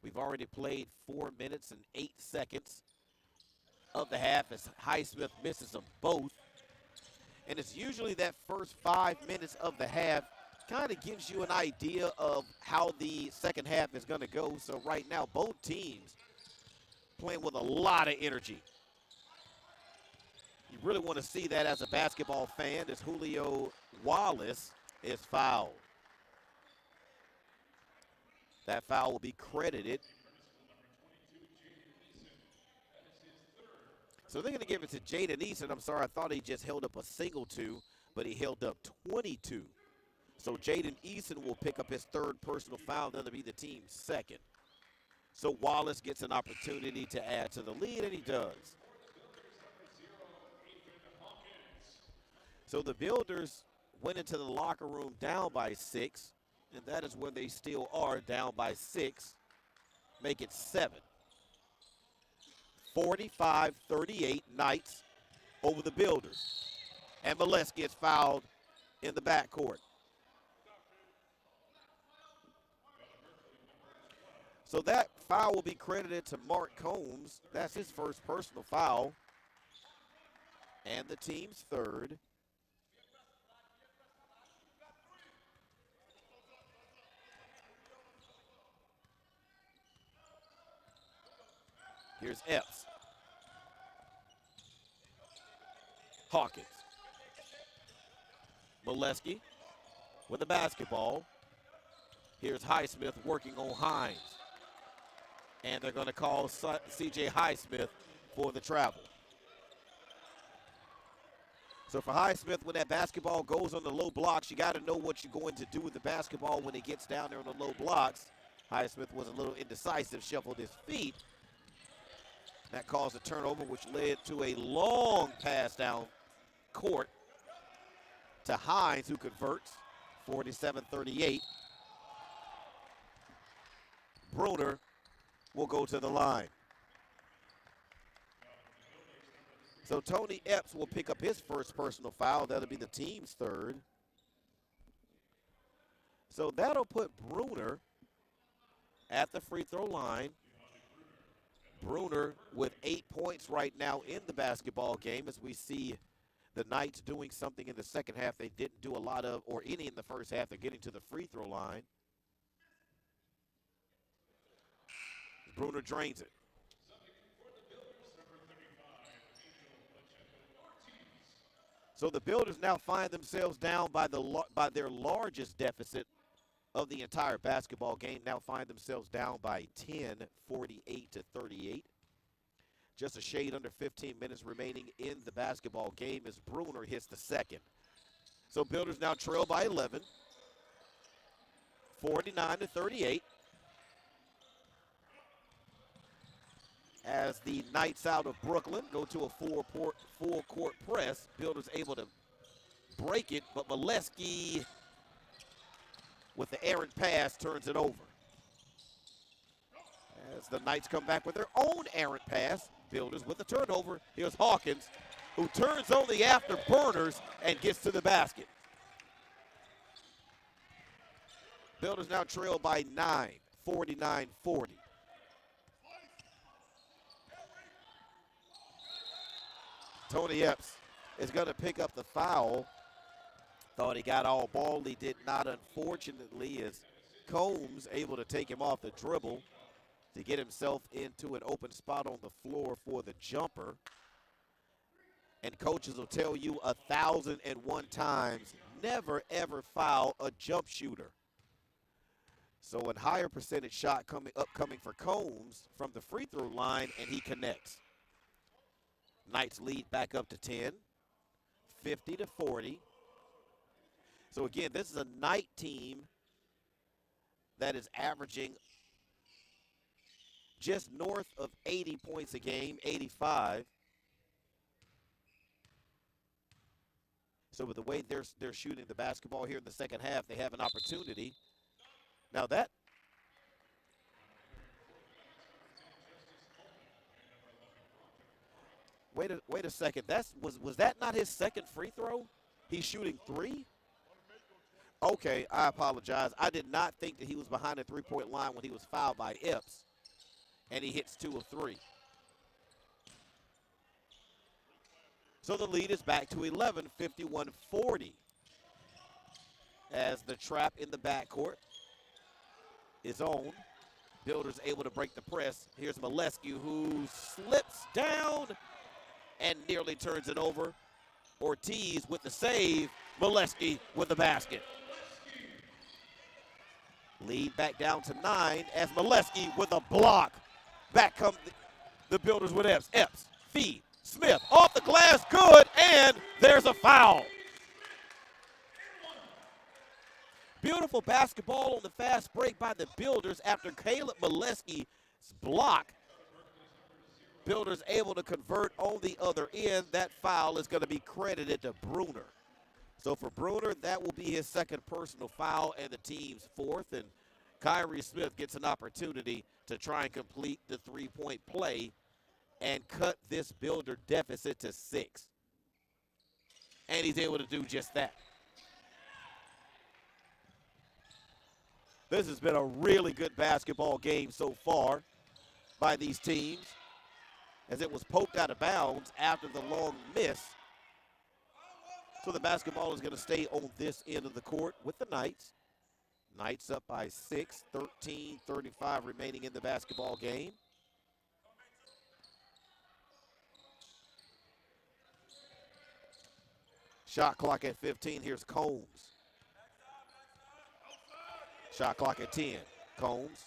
We've already played 4 minutes and 8 seconds of the half as Highsmith misses them both. And it's usually that first 5 minutes of the half kind of gives you an idea of how the second half is going to go. So right now, both teams playing with a lot of energy. You really want to see that as a basketball fan as Julio Wallace is fouled. That foul will be credited. So they're going to give it to Jaden Eason. I'm sorry, I thought he just held up a single 2, but he held up 22. So Jaden Eason will pick up his 3rd personal foul. That'll be the team's 2nd. So Wallace gets an opportunity to add to the lead, and he does. So the Builders went into the locker room down by 6, and that is where they still are, down by 6. Make it 7. 45-38 Knights over the Builders. And Molesky gets fouled in the backcourt. So that foul will be credited to Mark Combs. That's his first personal foul. And the team's 3rd. Here's Epps. Hawkins. Molesky with the basketball. Here's Highsmith working on Hines. And they're going to call C.J. Highsmith for the travel. So for Highsmith, when that basketball goes on the low blocks, you got to know what you're going to do with the basketball when it gets down there on the low blocks. Highsmith was a little indecisive, shuffled his feet. That caused a turnover, which led to a long pass down court to Hines, who converts, 47-38. Bruner will go to the line. So Tony Epps will pick up his first personal foul. That'll be the team's 3rd. So that'll put Bruner at the free throw line. Bruner with 8 points right now in the basketball game as we see the Knights doing something in the second half they didn't do a lot of, or any in the first half. They're getting to the free throw line. Bruner drains it. So the Builders now find themselves down by their largest deficit of the entire basketball game. Now find themselves down by 10, 48-38. Just a shade under 15 minutes remaining in the basketball game as Bruner hits the second. So Builders now trail by 11, 49-38. As the Knights out of Brooklyn go to a full-court press, Builders able to break it, but Molesky with the errant pass turns it over. As the Knights come back with their own errant pass, Builders with the turnover. Here's Hawkins, who turns on the afterburners and gets to the basket. Builders now trail by 9, 49-40. Tony Epps is going to pick up the foul. Thought he got all ball. He did not, unfortunately, as Combs able to take him off the dribble to get himself into an open spot on the floor for the jumper. And coaches will tell you 1,001 times, never, ever foul a jump shooter. So a higher percentage shot coming for Combs from the free throw line, and he connects. Knights lead back up to 10, 50-40. So again, this is a Knight team that is averaging just north of 80 points a game, 85. So with the way they're shooting the basketball here in the second half, they have an opportunity. Now that Wait a second. Was that not his second free throw? He's shooting 3? Okay, I apologize. I did not think that he was behind the three-point line when he was fouled by Epps, and he hits 2 of 3. So the lead is back to 11, 51-40. As the trap in the backcourt is on. Builders able to break the press. Here's Molesky, who slips down and nearly turns it over. Ortiz with the save. Molesky with the basket. Lead back down to 9 as Molesky with a block. Back come the Builders with Epps. Epps, feed, Smith, off the glass, good, and there's a foul. Beautiful basketball on the fast break by the Builders after Caleb Molesky's block. Builders able to convert on the other end. That foul is going to be credited to Bruner. So for Bruner, that will be his second personal foul and the team's fourth. And Kyrie Smith gets an opportunity to try and complete the three-point play and cut this Builder deficit to 6. And he's able to do just that. This has been a really good basketball game so far by these teams, as it was poked out of bounds after the long miss. So the basketball is going to stay on this end of the court with the Knights. Knights up by 6, 13:35 remaining in the basketball game. Shot clock at 15. Here's Combs. Shot clock at 10. Combs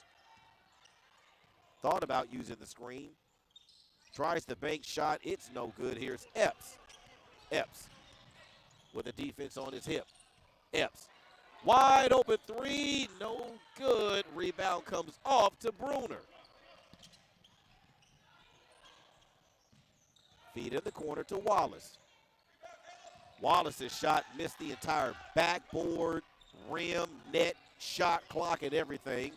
thought about using the screen. Tries the bank shot. It's no good. Here's Epps. Epps with a defense on his hip. Epps. Wide open 3. No good. Rebound comes off to Bruner. Feed in the corner to Wallace. Wallace's shot missed the entire backboard, rim, net, shot clock, and everything.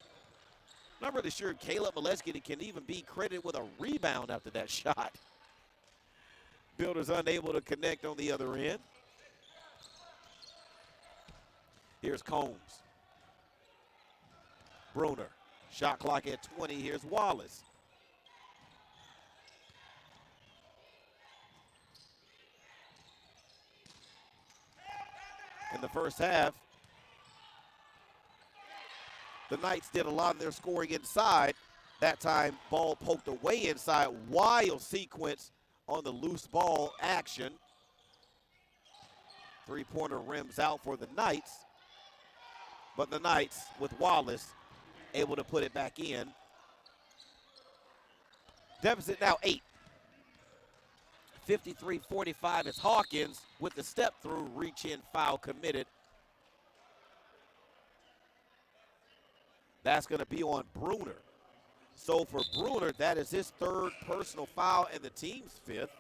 Not really sure Caleb Molesky can even be credited with a rebound after that shot. Builders unable to connect on the other end. Here's Combs. Bruner. Shot clock at 20. Here's Wallace. In the first half, the Knights did a lot of their scoring inside. That time, ball poked away inside. Wild sequence on the loose ball action. Three-pointer rims out for the Knights, but the Knights, with Wallace, able to put it back in. Deficit now 8. 53-45 is Hawkins with the step-through, reach-in foul committed. That's going to be on Bruner. So for Bruner, that is his third personal foul and the team's fifth,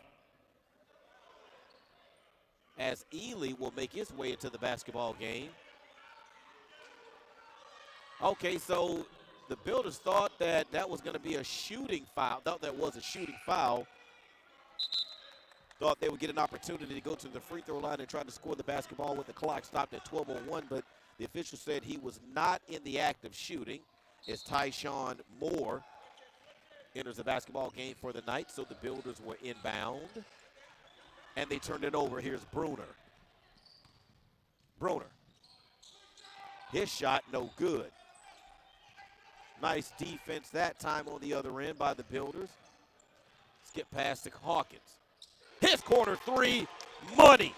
as Ely will make his way into the basketball game. Okay, so the Builders thought that was going to be a shooting foul. Thought that was a shooting foul. Thought they would get an opportunity to go to the free throw line and try to score the basketball with the clock stopped at 12:01, but the official said he was not in the act of shooting. As Tyshawn Moore enters the basketball game for the Knights, so the Builders were inbound. And they turned it over. Here's Bruner. Bruner. His shot no good. Nice defense that time on the other end by the Builders. Skip pass to Hawkins. His corner three, money.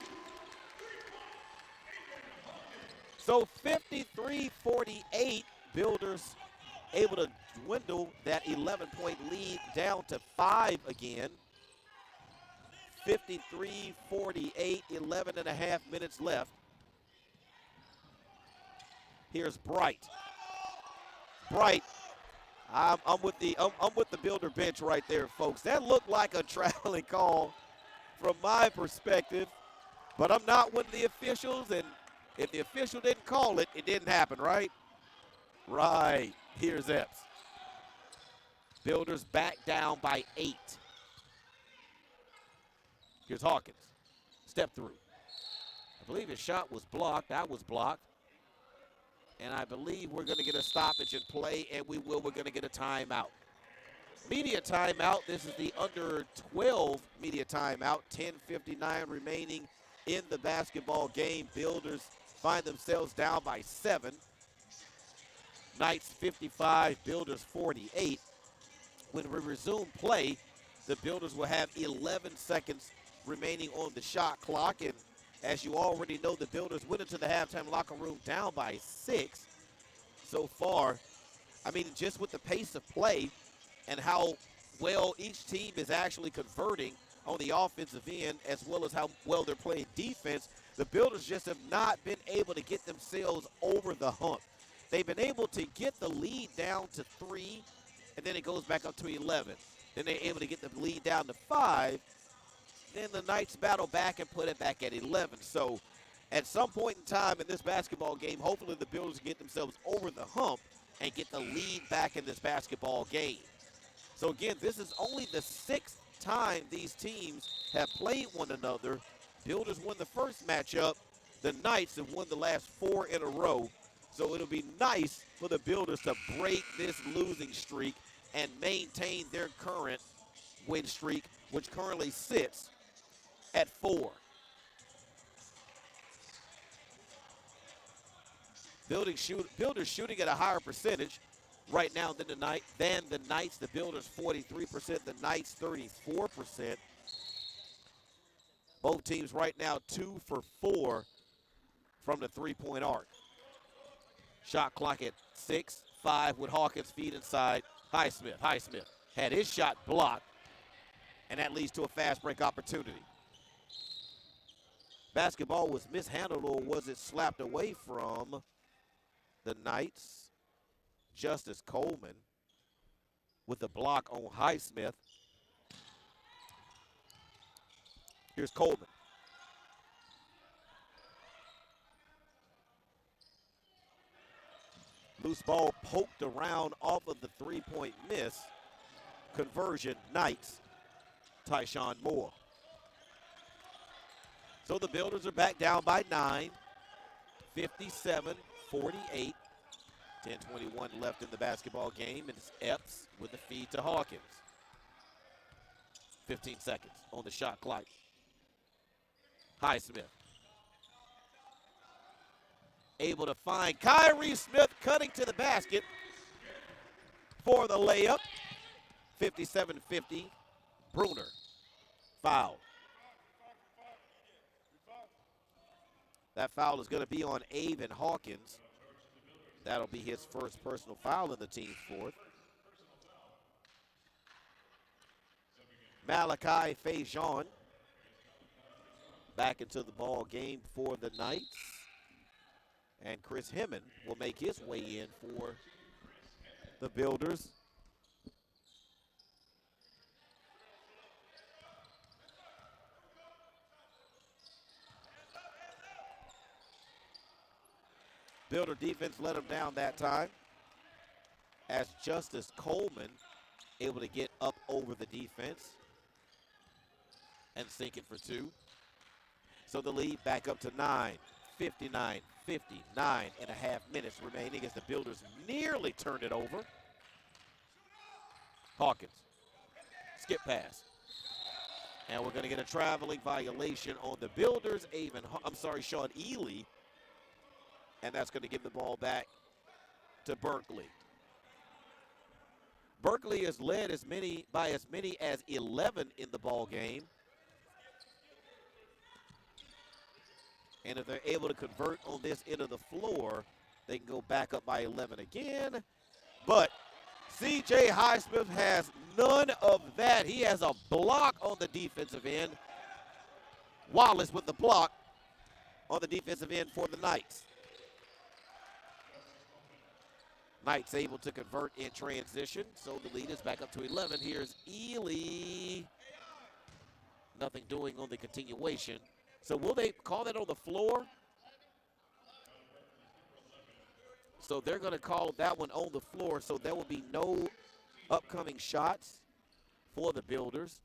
So 53-48, Builders able to dwindle that 11-point lead down to 5 again. 53-48, 11 and a half minutes left. Here's Bright. Bright, I'm with the Builder bench right there, folks. That looked like a traveling call from my perspective, but I'm not one of the officials, and if the official didn't call it, it didn't happen, right? Right. Here's Epps. Builders back down by 8. Here's Hawkins. Step through. I believe his shot was blocked. That was blocked. And I believe we're going to get a stoppage in play, and we're going to get a timeout. Media timeout. This is the under 12 media timeout. 10:59 remaining in the basketball game. Builders find themselves down by 7. Knights 55, Builders 48. When we resume play, the Builders will have 11 seconds remaining on the shot clock. And as you already know, the Builders went into the halftime locker room down by 6 so far. I mean, just with the pace of play and how well each team is actually converting on the offensive end, as well as how well they're playing defense, the Builders just have not been able to get themselves over the hump. They've been able to get the lead down to 3, and then it goes back up to 11. Then they're able to get the lead down to 5. Then the Knights battle back and put it back at 11. So at some point in time in this basketball game, hopefully the Builders get themselves over the hump and get the lead back in this basketball game. So again, this is only the 6th time these teams have played one another. Builders won the first matchup. The Knights have won the last 4 in a row. So it'll be nice for the Builders to break this losing streak and maintain their current win streak, which currently sits at 4. Builders shooting at a higher percentage right now than the Knights. The Builders 43%, the Knights 34%. Both teams right now 2 for 4 from the three-point arc. Shot clock at 6, 5 with Hawkins feet inside. Highsmith had his shot blocked, and that leads to a fast break opportunity. Basketball was mishandled, or was it slapped away from the Knights? Justice Coleman with the block on Highsmith. Here's Coleman. Loose ball poked around off of the three-point miss. Conversion, Knights. Tyshawn Moore. So the Builders are back down by 9. 57-48. 10:21 left in the basketball game, and it's Epps with the feed to Hawkins. 15 seconds on the shot clock. Highsmith. Able to find Kyrie Smith cutting to the basket for the layup. 57-50. Bruner. Foul. That foul is going to be on Avon Hawkins. That'll be his first personal foul in the team's fourth. Malachi Fajon back into the ball game for the Knights. And Chris Hemmon will make his way in for the Builders. Builder defense let him down that time, as Justice Coleman able to get up over the defense and sink it for two. So the lead back up to 59 and a half minutes remaining as the Builders nearly turned it over. Hawkins, skip pass. And we're going to get a traveling violation on the Builders. Sean Ely. And that's going to give the ball back to Berkeley. Berkeley is led by as many as 11 in the ball game. And if they're able to convert on this end of the floor, they can go back up by 11 again. But C.J. Highsmith has none of that. He has a block on the defensive end. Wallace with the block on the defensive end for the Knights. Knights able to convert in transition, so the lead is back up to 11. Here's Ely. Nothing doing on the continuation. So will they call that on the floor? So they're going to call that one on the floor, so there will be no upcoming shots for the Builders.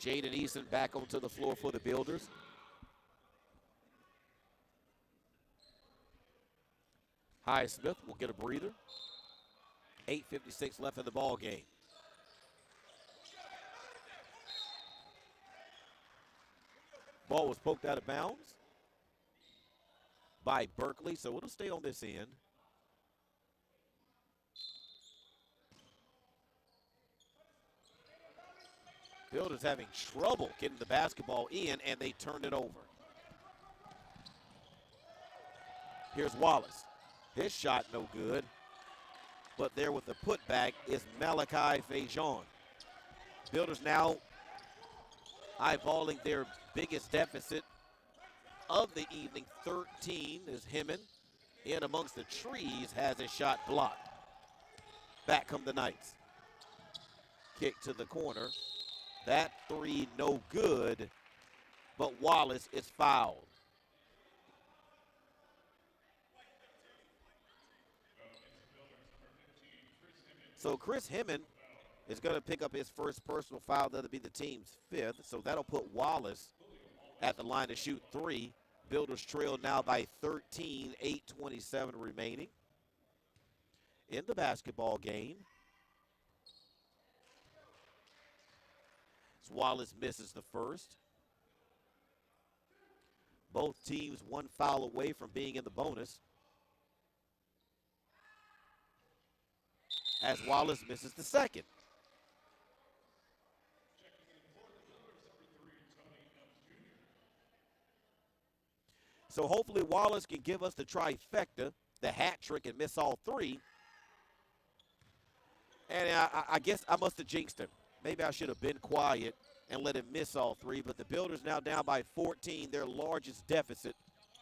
Jaden Eason back onto the floor for the Builders. Highsmith will get a breather. 8:56 left in the ball game. Ball was poked out of bounds by Berkeley, so it'll stay on this end. Builders having trouble getting the basketball in, and they turned it over. Here's Wallace. His shot no good, but there with the putback is Malachi Fajon. Builders now eyeballing their biggest deficit of the evening, 13, is Hemmon. In amongst the trees, has a shot blocked. Back come the Knights. Kick to the corner. That three no good, but Wallace is fouled. So Chris Hemmon is going to pick up his first personal foul. That'll be the team's fifth. So that'll put Wallace at the line to shoot three. Builders trail now by 13, 8:27 remaining in the basketball game. As Wallace misses the first. Both teams one foul away from being in the bonus. As Wallace misses the second. So hopefully Wallace can give us the trifecta, the hat trick, and miss all three. And I guess I must have jinxed him. Maybe I should have been quiet and let him miss all three. But the Builders now down by 14, their largest deficit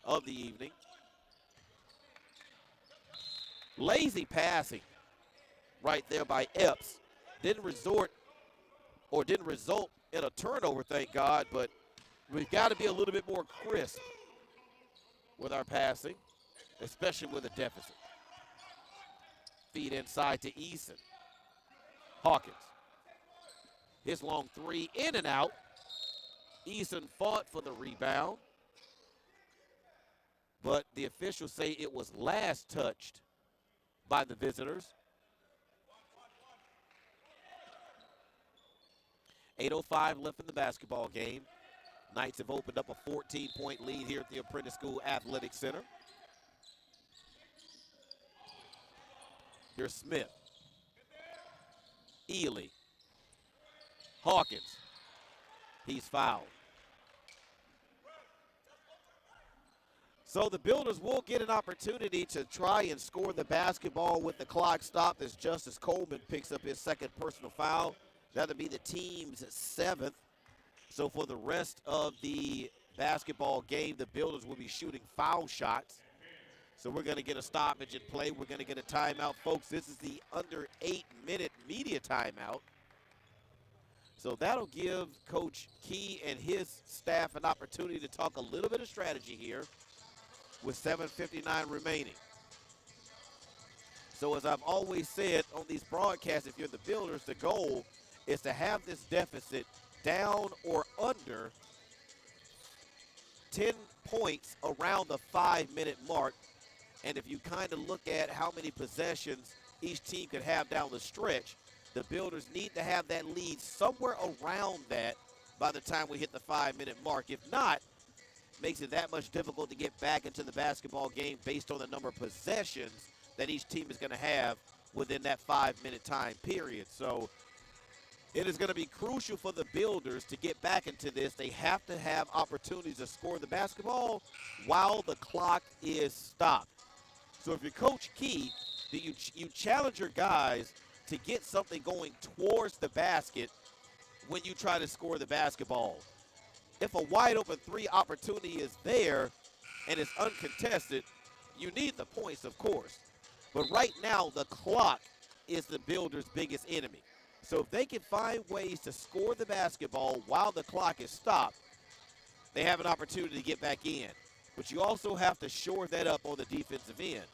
of the evening. Lazy passing right there by Epps. Didn't result in a turnover, thank God, but we've got to be a little bit more crisp with our passing, especially with a deficit. Feed inside to Eason. Hawkins. His long three in and out. Eason fought for the rebound, but the officials say it was last touched by the visitors. 8:05 left in the basketball game. Knights have opened up a 14-point lead here at the Apprentice School Athletic Center. Here's Smith. Ely. Hawkins. He's fouled. So the Builders will get an opportunity to try and score the basketball with the clock stopped as Justice Coleman picks up his second personal foul. That'll be the team's 7th. So for the rest of the basketball game, the Builders will be shooting foul shots. So we're going to get a stoppage in play. We're going to get a timeout. Folks, this is the under 8-minute media timeout. So that'll give Coach Key and his staff an opportunity to talk a little bit of strategy here with 7:59 remaining. So as I've always said on these broadcasts, if you're the Builders, the goal is to have this deficit down or under 10 points around the 5-minute mark. And if you kind of look at how many possessions each team could have down the stretch, the Builders need to have that lead somewhere around that by the time we hit the 5-minute mark. If not, makes it that much difficult to get back into the basketball game based on the number of possessions that each team is going to have within that 5-minute time period. So it is going to be crucial for the Builders to get back into this. They have to have opportunities to score the basketball while the clock is stopped. So if you're Coach Key, you challenge your guys to get something going towards the basket when you try to score the basketball. If a wide open three opportunity is there and it's uncontested, you need the points, of course. But right now, the clock is the Builders' biggest enemy. So if they can find ways to score the basketball while the clock is stopped, they have an opportunity to get back in. But you also have to shore that up on the defensive end.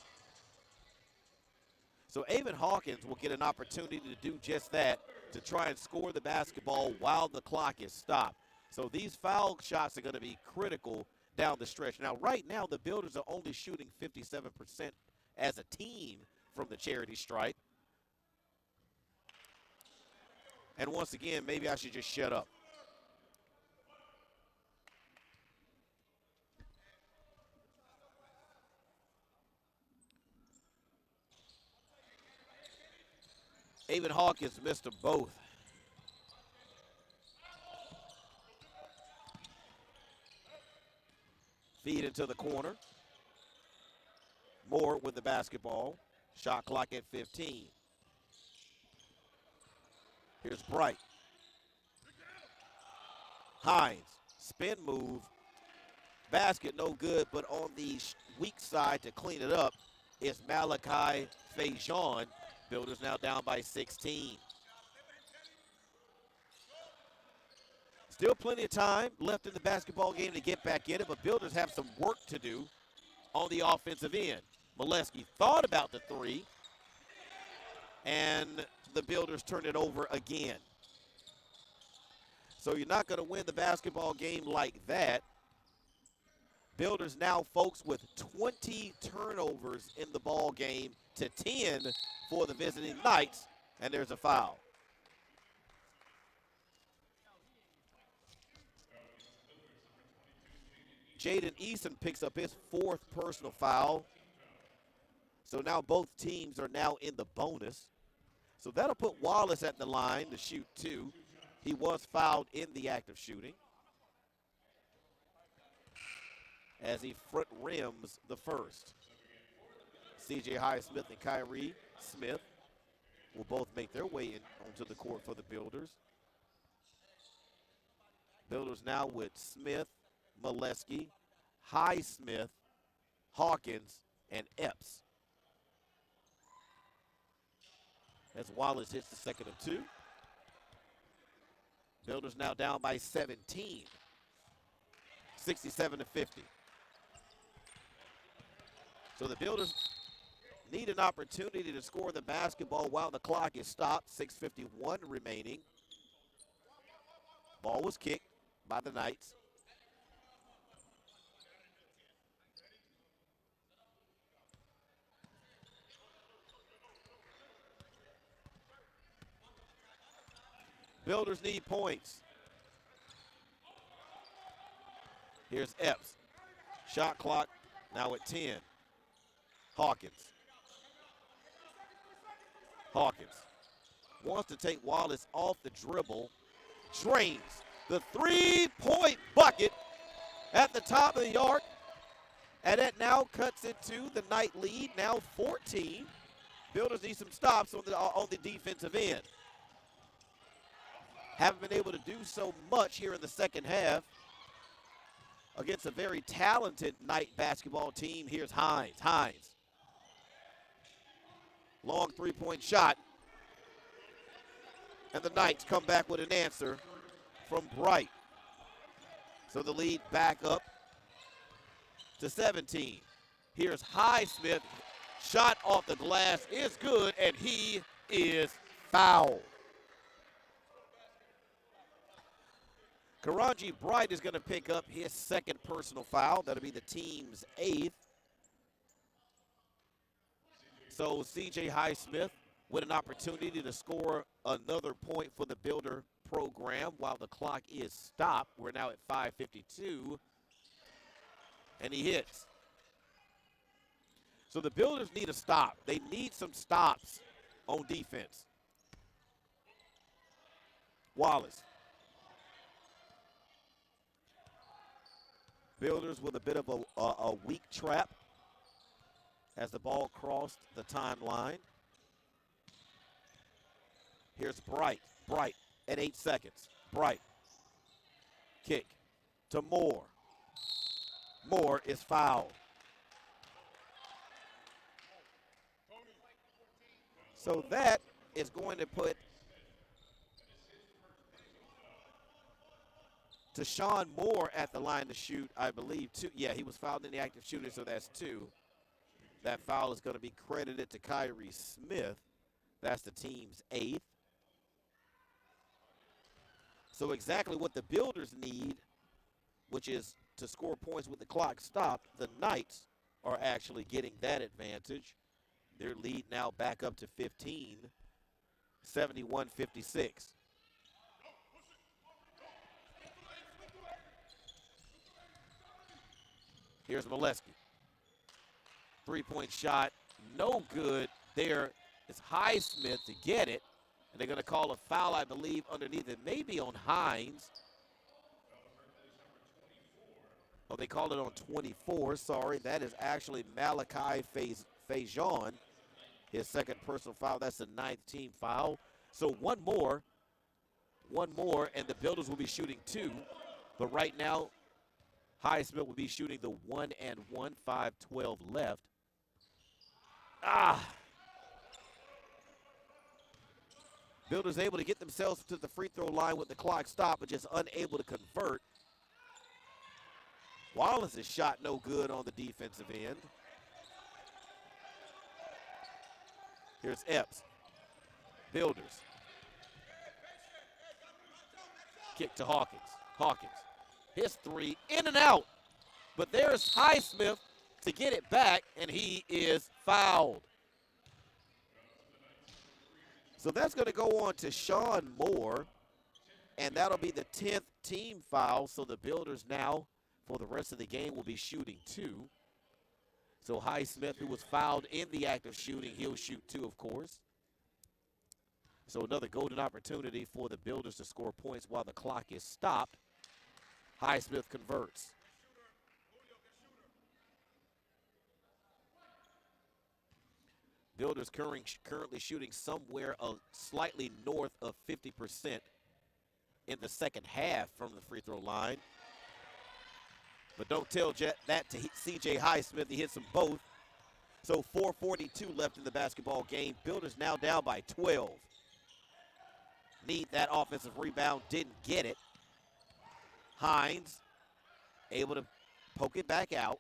So Avon Hawkins will get an opportunity to do just that, to try and score the basketball while the clock is stopped. So these foul shots are going to be critical down the stretch. Now, right now, the Builders are only shooting 57% as a team from the charity stripe. And once again, maybe I should just shut up. Avon Hawkins missed them both. Feed into the corner. Moore with the basketball. Shot clock at 15. Here's Bright. Hines, spin move. Basket no good, but on the weak side to clean it up is Malachi Fajon. Builders now down by 16. Still plenty of time left in the basketball game to get back in it, but Builders have some work to do on the offensive end. Molesky thought about the three, and the Builders turn it over again. So you're not going to win the basketball game like that. Builders now, folks, with 20 turnovers in the ball game to 10 for the visiting Knights, and there's a foul. Jaden Eason picks up his 4th personal foul. So now both teams are now in the bonus. So that'll put Wallace at the line to shoot 2. He was fouled in the act of shooting as he front rims the first. C.J. Highsmith and Kyrie Smith will both make their way in onto the court for the Builders. Builders now with Smith, Molesky, Highsmith, Hawkins, and Epps. As Wallace hits the second of 2. Builders now down by 17, 67-50. So the Builders need an opportunity to score the basketball while the clock is stopped, 6:51 remaining. Ball was kicked by the Knights. Builders need points. Here's Epps. Shot clock now at 10. Hawkins. Hawkins wants to take Wallace off the dribble. Drains. The three-point bucket at the top of the arc. And that now cuts into the Knight lead, now 14. Builders need some stops on the defensive end. Haven't been able to do so much here in the second half against a very talented Knight basketball team. Here's Hines. Hines. Long three-point shot. And the Knights come back with an answer from Bright. So the lead back up to 17. Here's Highsmith. Shot off the glass is good, and he is fouled. Karanji Bright is going to pick up his second personal foul. That'll be the team's 8th. So C.J. Highsmith with an opportunity to score another point for the Builder program while the clock is stopped. We're now at 5:52, and he hits. So the Builders need a stop. They need some stops on defense. Wallace. Builders with a bit of a weak trap as the ball crossed the timeline. Here's Bright. Bright at 8 seconds. Bright. Kick to Moore. Moore is fouled. So that is going to put Deshaun Moore at the line to shoot, I believe, 2. Yeah, he was fouled in the active shooter, so that's 2. That foul is going to be credited to Kyrie Smith. That's the team's 8th. So exactly what the Builders need, which is to score points with the clock stopped, the Knights are actually getting that advantage. Their lead now back up to 15, 71-56. Here's Molesky. Three-point shot, no good. There is Highsmith to get it. And they're going to call a foul, I believe, underneath it. Maybe on Hines. Oh, they called it on 24. Sorry, that is actually Malachi Fajon. His second personal foul. That's the 9th team foul. So one more, and the Builders will be shooting 2. But right now, Highsmith will be shooting the 1-and-1, 5:12 left. Builders able to get themselves to the free throw line with the clock stopped, but just unable to convert. Wallace's shot no good on the defensive end. Here's Epps. Builders. Kick to Hawkins. Hawkins. His 3 in and out. But there's Highsmith to get it back, and he is fouled. So that's going to go on to Sean Moore, and that'll be the 10th team foul. So the Builders now, for the rest of the game, will be shooting 2. So Highsmith, who was fouled in the act of shooting, he'll shoot 2, of course. So another golden opportunity for the Builders to score points while the clock is stopped. Highsmith converts. Builders currently shooting somewhere slightly north of 50% in the second half from the free throw line. But don't tell that to C.J. Highsmith. He hits them both. So 4:42 left in the basketball game. Builders now down by 12. Need that offensive rebound. Didn't get it. Hines able to poke it back out.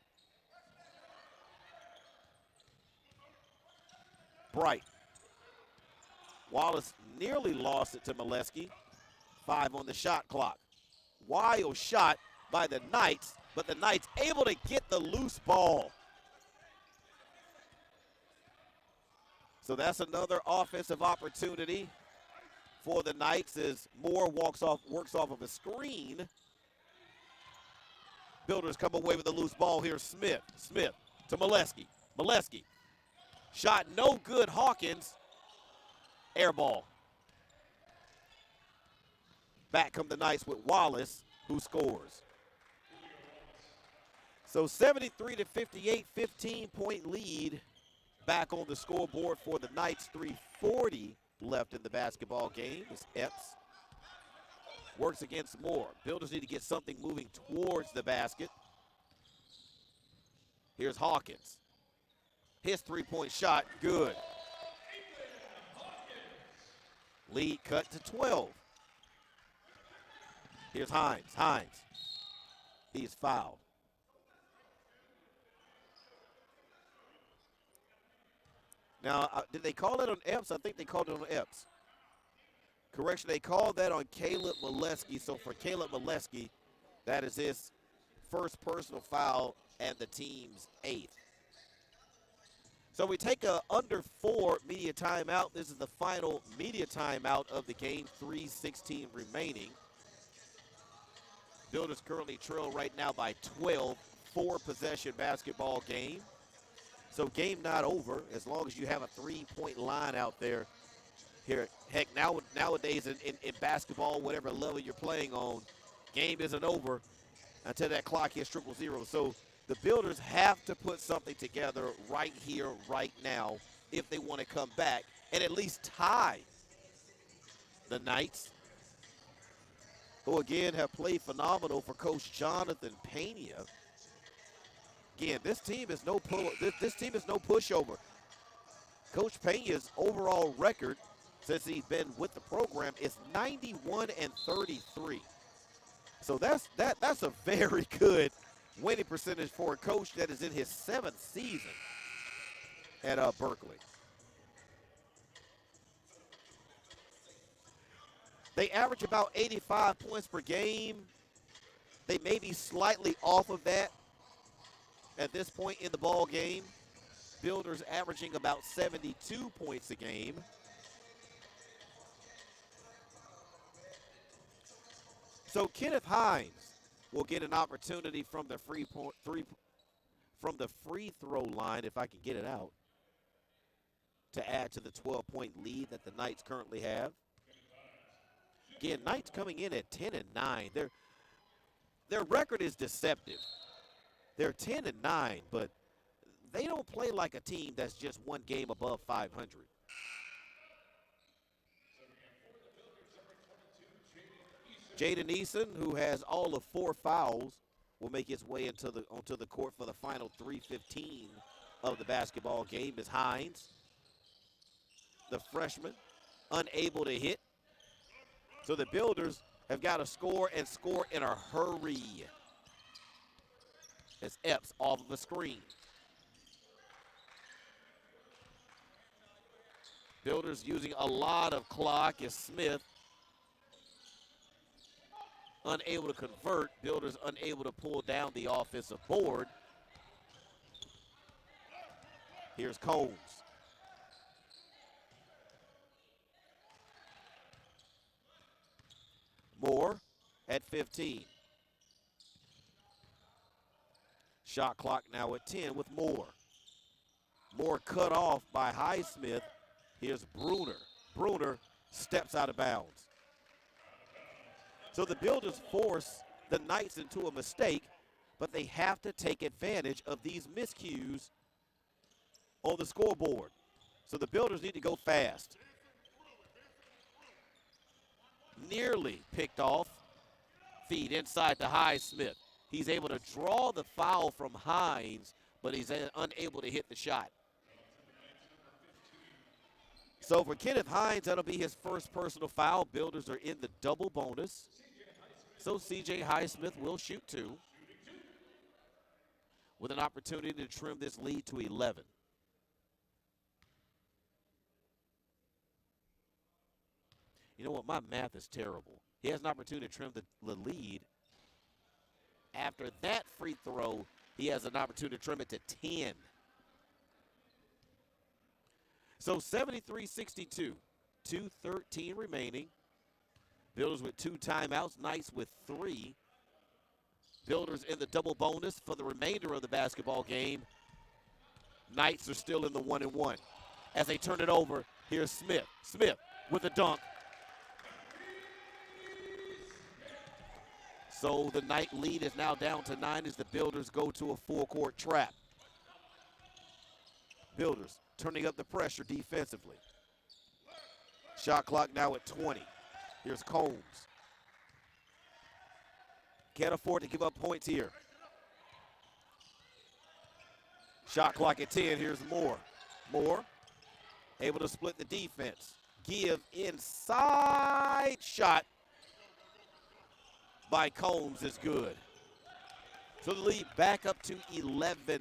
Bright. Wallace nearly lost it to Molesky. 5 on the shot clock. Wild shot by the Knights, but the Knights able to get the loose ball. So that's another offensive opportunity for the Knights as Moore works off of a screen. Builders come away with a loose ball here. Smith to Molesky. Molesky. Shot no good. Hawkins. Air ball. Back come the Knights with Wallace, who scores. So 73-58, 15-point lead back on the scoreboard for the Knights. 3:40 left in the basketball game as Epps works against Moore. Builders need to get something moving towards the basket. Here's Hawkins. His three-point shot, good. Lead cut to 12. Here's Hines. Hines. He's fouled. Now, did they call it on Epps? I think they called it on Epps. Correction, they called that on Caleb Molesky. So for Caleb Molesky, that is his first personal foul and the team's 8th. So we take a under 4 media timeout. This is the final media timeout of the game, 3:16 remaining. Builders currently trail right now by 12, 4-possession basketball game. So game not over as long as you have a 3-point line out there. Here, heck, nowadays in basketball, whatever level you're playing on, game isn't over until that clock hits 000. So the Builders have to put something together right here, right now, if they want to come back and at least tie the Knights, who again have played phenomenal for Coach Jonathan Pena. Again, this team is no pushover. Coach Pena's overall record since he's been with the program is 91-33. So that's a very good winning percentage for a coach that is in his 7th season at Berkeley. They average about 85 points per game. They may be slightly off of that at this point in the ball game. Builders averaging about 72 points a game. So Kenneth Hines will get an opportunity from the free throw line, if I can get it out, to add to the 12-point lead that the Knights currently have. Again, Knights coming in at 10-9. Their record is deceptive. They're 10-9, but they don't play like a team that's just one game above 500. Jaden Eason, who has all of 4 fouls, will make his way onto the court for the final 3:15 of the basketball game. Is Hines, the freshman, unable to hit. So the Builders have got to score and score in a hurry. As Epps off of a screen. Builders using a lot of clock as Smith unable to convert. Builders unable to pull down the offensive board. Here's Combs. Moore at 15. Shot clock now at 10 with Moore. Moore cut off by Highsmith. Here's Bruner. Bruner steps out of bounds. So the Builders force the Knights into a mistake, but they have to take advantage of these miscues on the scoreboard. So the Builders need to go fast. Nearly picked off. Feed inside to Highsmith. He's able to draw the foul from Hines, but he's unable to hit the shot. So for Kenneth Hines, that'll be his first personal foul. Builders are in the double bonus. So C.J. Highsmith will shoot 2 with an opportunity to trim this lead to 11. You know what? My math is terrible. He has an opportunity to trim the lead. After that free throw, he has an opportunity to trim it to 10. So 73-62, 2:13 remaining. Builders with 2 timeouts, Knights with 3. Builders in the double bonus for the remainder of the basketball game. Knights are still in the 1-1. As they turn it over, here's Smith. Smith with a dunk. So the Knight lead is now down to 9 as the Builders go to a full-court trap. Builders turning up the pressure defensively. Shot clock now at 20. Here's Combs. Can't afford to give up points here. Shot clock at 10. Here's Moore. Moore able to split the defense. Give inside shot by Combs is good. So the lead back up to 11.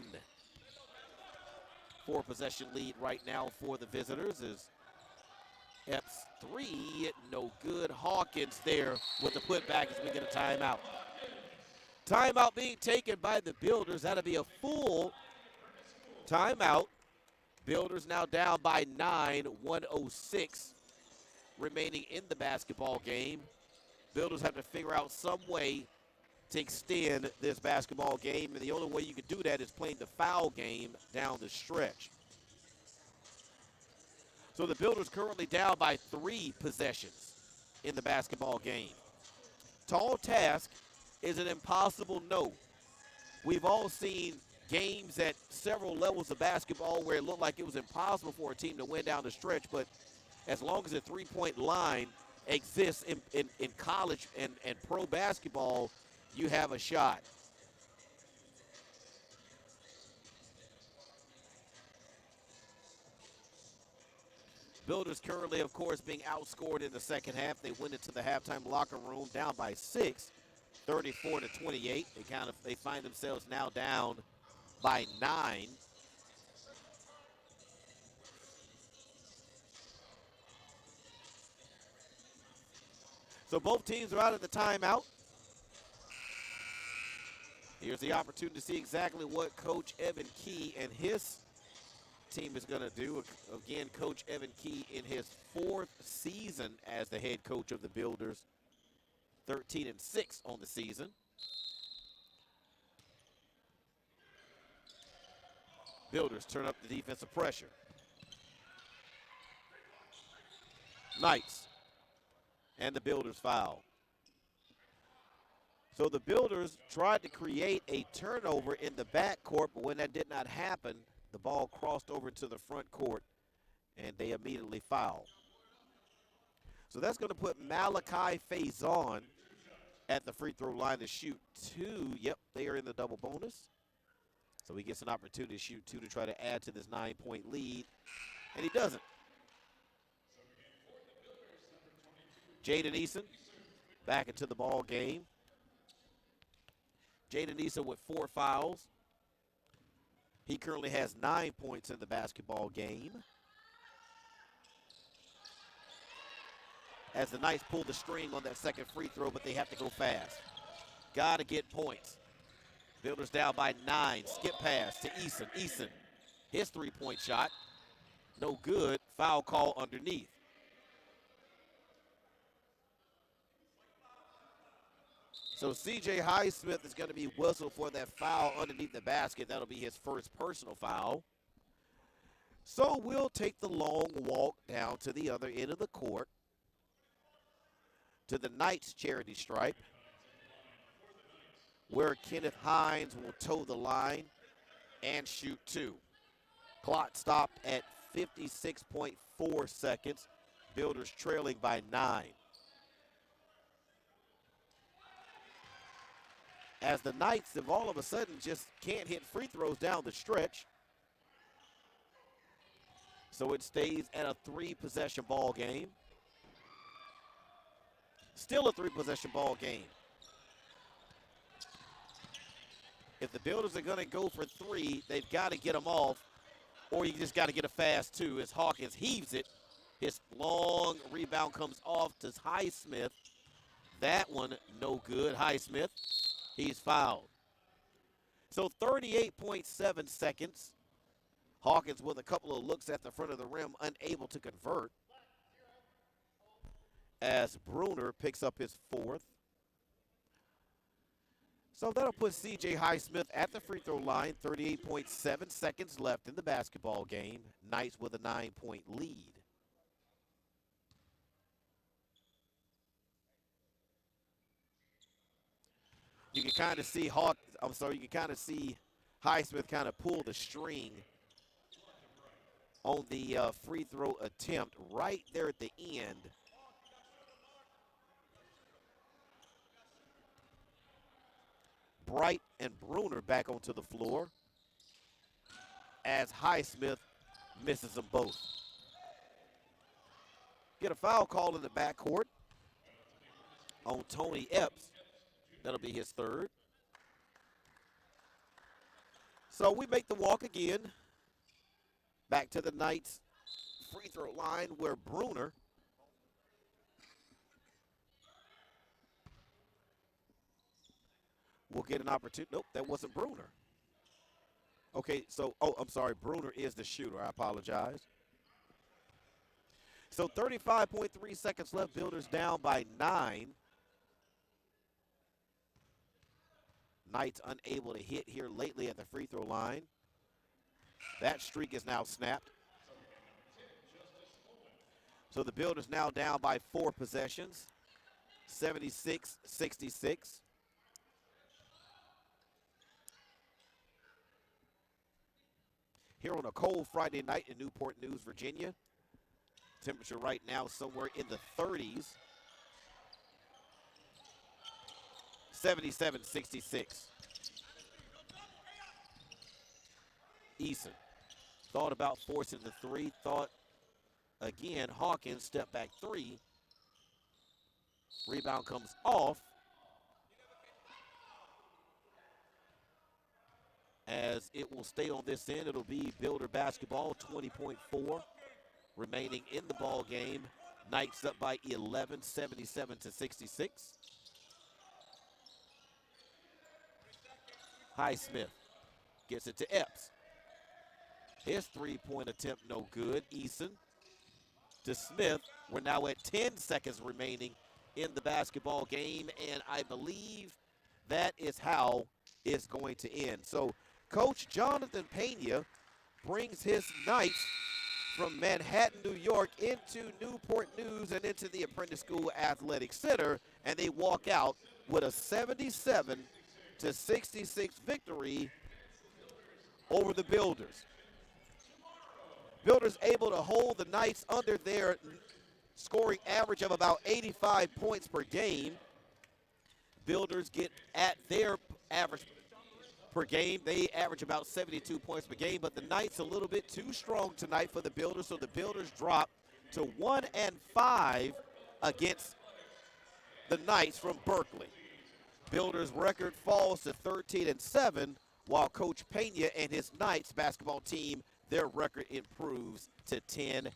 4-possession lead right now for the visitors is Epps 3, no good. Hawkins there with the putback as we get a timeout. Timeout being taken by the Builders. That'll be a full timeout. Builders now down by 9, 1:06 remaining in the basketball game. Builders have to figure out some way to extend this basketball game, and the only way you can do that is playing the foul game down the stretch. So the Builders currently down by 3 possessions in the basketball game. Tall task is an impossible no. We've all seen games at several levels of basketball where it looked like it was impossible for a team to win down the stretch, but as long as the three-point line exists in college and pro basketball, you have a shot. Builders currently, of course, being outscored in the second half. They went into the halftime locker room down by 6, 34-28. They find themselves now down by 9. So both teams are out of the timeout. Here's the opportunity to see exactly what Coach Evan Key and his team is going to do. Again, Coach Evan Key in his 4th season as the head coach of the Builders, 13-6 on the season. Builders turn up the defensive pressure. Knights and the Builders foul. So the Builders tried to create a turnover in the backcourt, but when that did not happen, the ball crossed over to the front court, and they immediately fouled. So that's going to put Malachi Faison at the free throw line to shoot 2. Yep, they are in the double bonus. So he gets an opportunity to shoot 2 to try to add to this 9-point lead, and he doesn't. Jaden Eason back into the ball game. Jaden Eason with 4 fouls. He currently has 9 points in the basketball game. As the Knights pull the string on that second free throw, but they have to go fast. Got to get points. Builders down by 9. Skip pass to Eason. Eason, his 3-point shot. No good. Foul call underneath. So C.J. Highsmith is going to be whistled for that foul underneath the basket. That'll be his first personal foul. So we'll take the long walk down to the other end of the court to the Knights charity stripe, where Kenneth Hines will toe the line and shoot 2. Clock stopped at 56.4 seconds. Builders trailing by 9. As the Knights have all of a sudden just can't hit free throws down the stretch. So it stays at a 3-possession ball game. Still a 3-possession ball game. If the Builders are going to go for 3, they've got to get them off, or you just got to get a fast 2 as Hawkins heaves it. His long rebound comes off to Highsmith. That one no good. Highsmith, he's fouled. So 38.7 seconds. Hawkins with a couple of looks at the front of the rim, unable to convert. As Bruner picks up his 4th. So that'll put C.J. Highsmith at the free throw line. 38.7 seconds left in the basketball game. Knights with a 9-point lead. You can kind of see you can kind of see Highsmith kind of pull the string on the free throw attempt right there at the end. Bright and Bruner back onto the floor as Highsmith misses them both. Get a foul call in the backcourt on Tony Epps. That'll be his third. So we make the walk again back to the Knights free throw line where Bruner will get an opportunity. Nope, that wasn't Bruner. Okay, so, I'm sorry, Bruner is the shooter. I apologize. So 35.3 seconds left. Builders down by 9. Knights unable to hit here lately at the free throw line. That streak is now snapped. So the Builders now down by 4 possessions, 76-66. Here on a cold Friday night in Newport News, Virginia. Temperature right now somewhere in the 30s. 77-66. Eason thought about forcing the three. Thought again. Hawkins step back three. Rebound comes off. As it will stay on this end, it'll be Builder basketball, 20.4 remaining in the ball game. Knights up by 11, 77-66. Highsmith gets it to Epps. His three-point attempt no good. Eason to Smith. We're now at 10 seconds remaining in the basketball game, and I believe that is how it's going to end. So Coach Jonathan Pena brings his Knights from Manhattan, New York into Newport News and into the Apprentice School Athletic Center, and they walk out with a 77-66 victory over the Builders. Builders able to hold the Knights under their scoring average of about 85 points per game. Builders get at their average per game. They average about 72 points per game, but the Knights a little bit too strong tonight for the Builders, so the Builders drop to 1-5 against the Knights from Berkeley. Builders' record falls to 13-7, while Coach Pena and his Knights basketball team, their record improves to 10-9.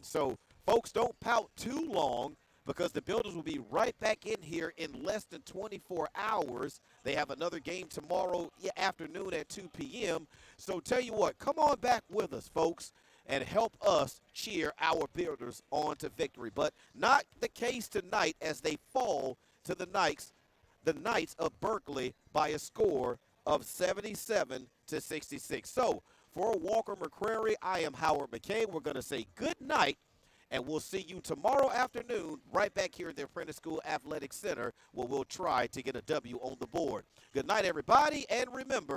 So, folks, don't pout too long, because the Builders will be right back in here in less than 24 hours. They have another game tomorrow afternoon at 2 p.m. So tell you what, come on back with us, folks, and help us cheer our Builders on to victory. But not the case tonight as they fall to the Knights of Berkeley by a score of 77-66. So for Walker McCrary, I am Howard McKay. We're going to say good night. And we'll see you tomorrow afternoon right back here at the Apprentice School Athletic Center, where we'll try to get a W on the board. Good night, everybody, and remember,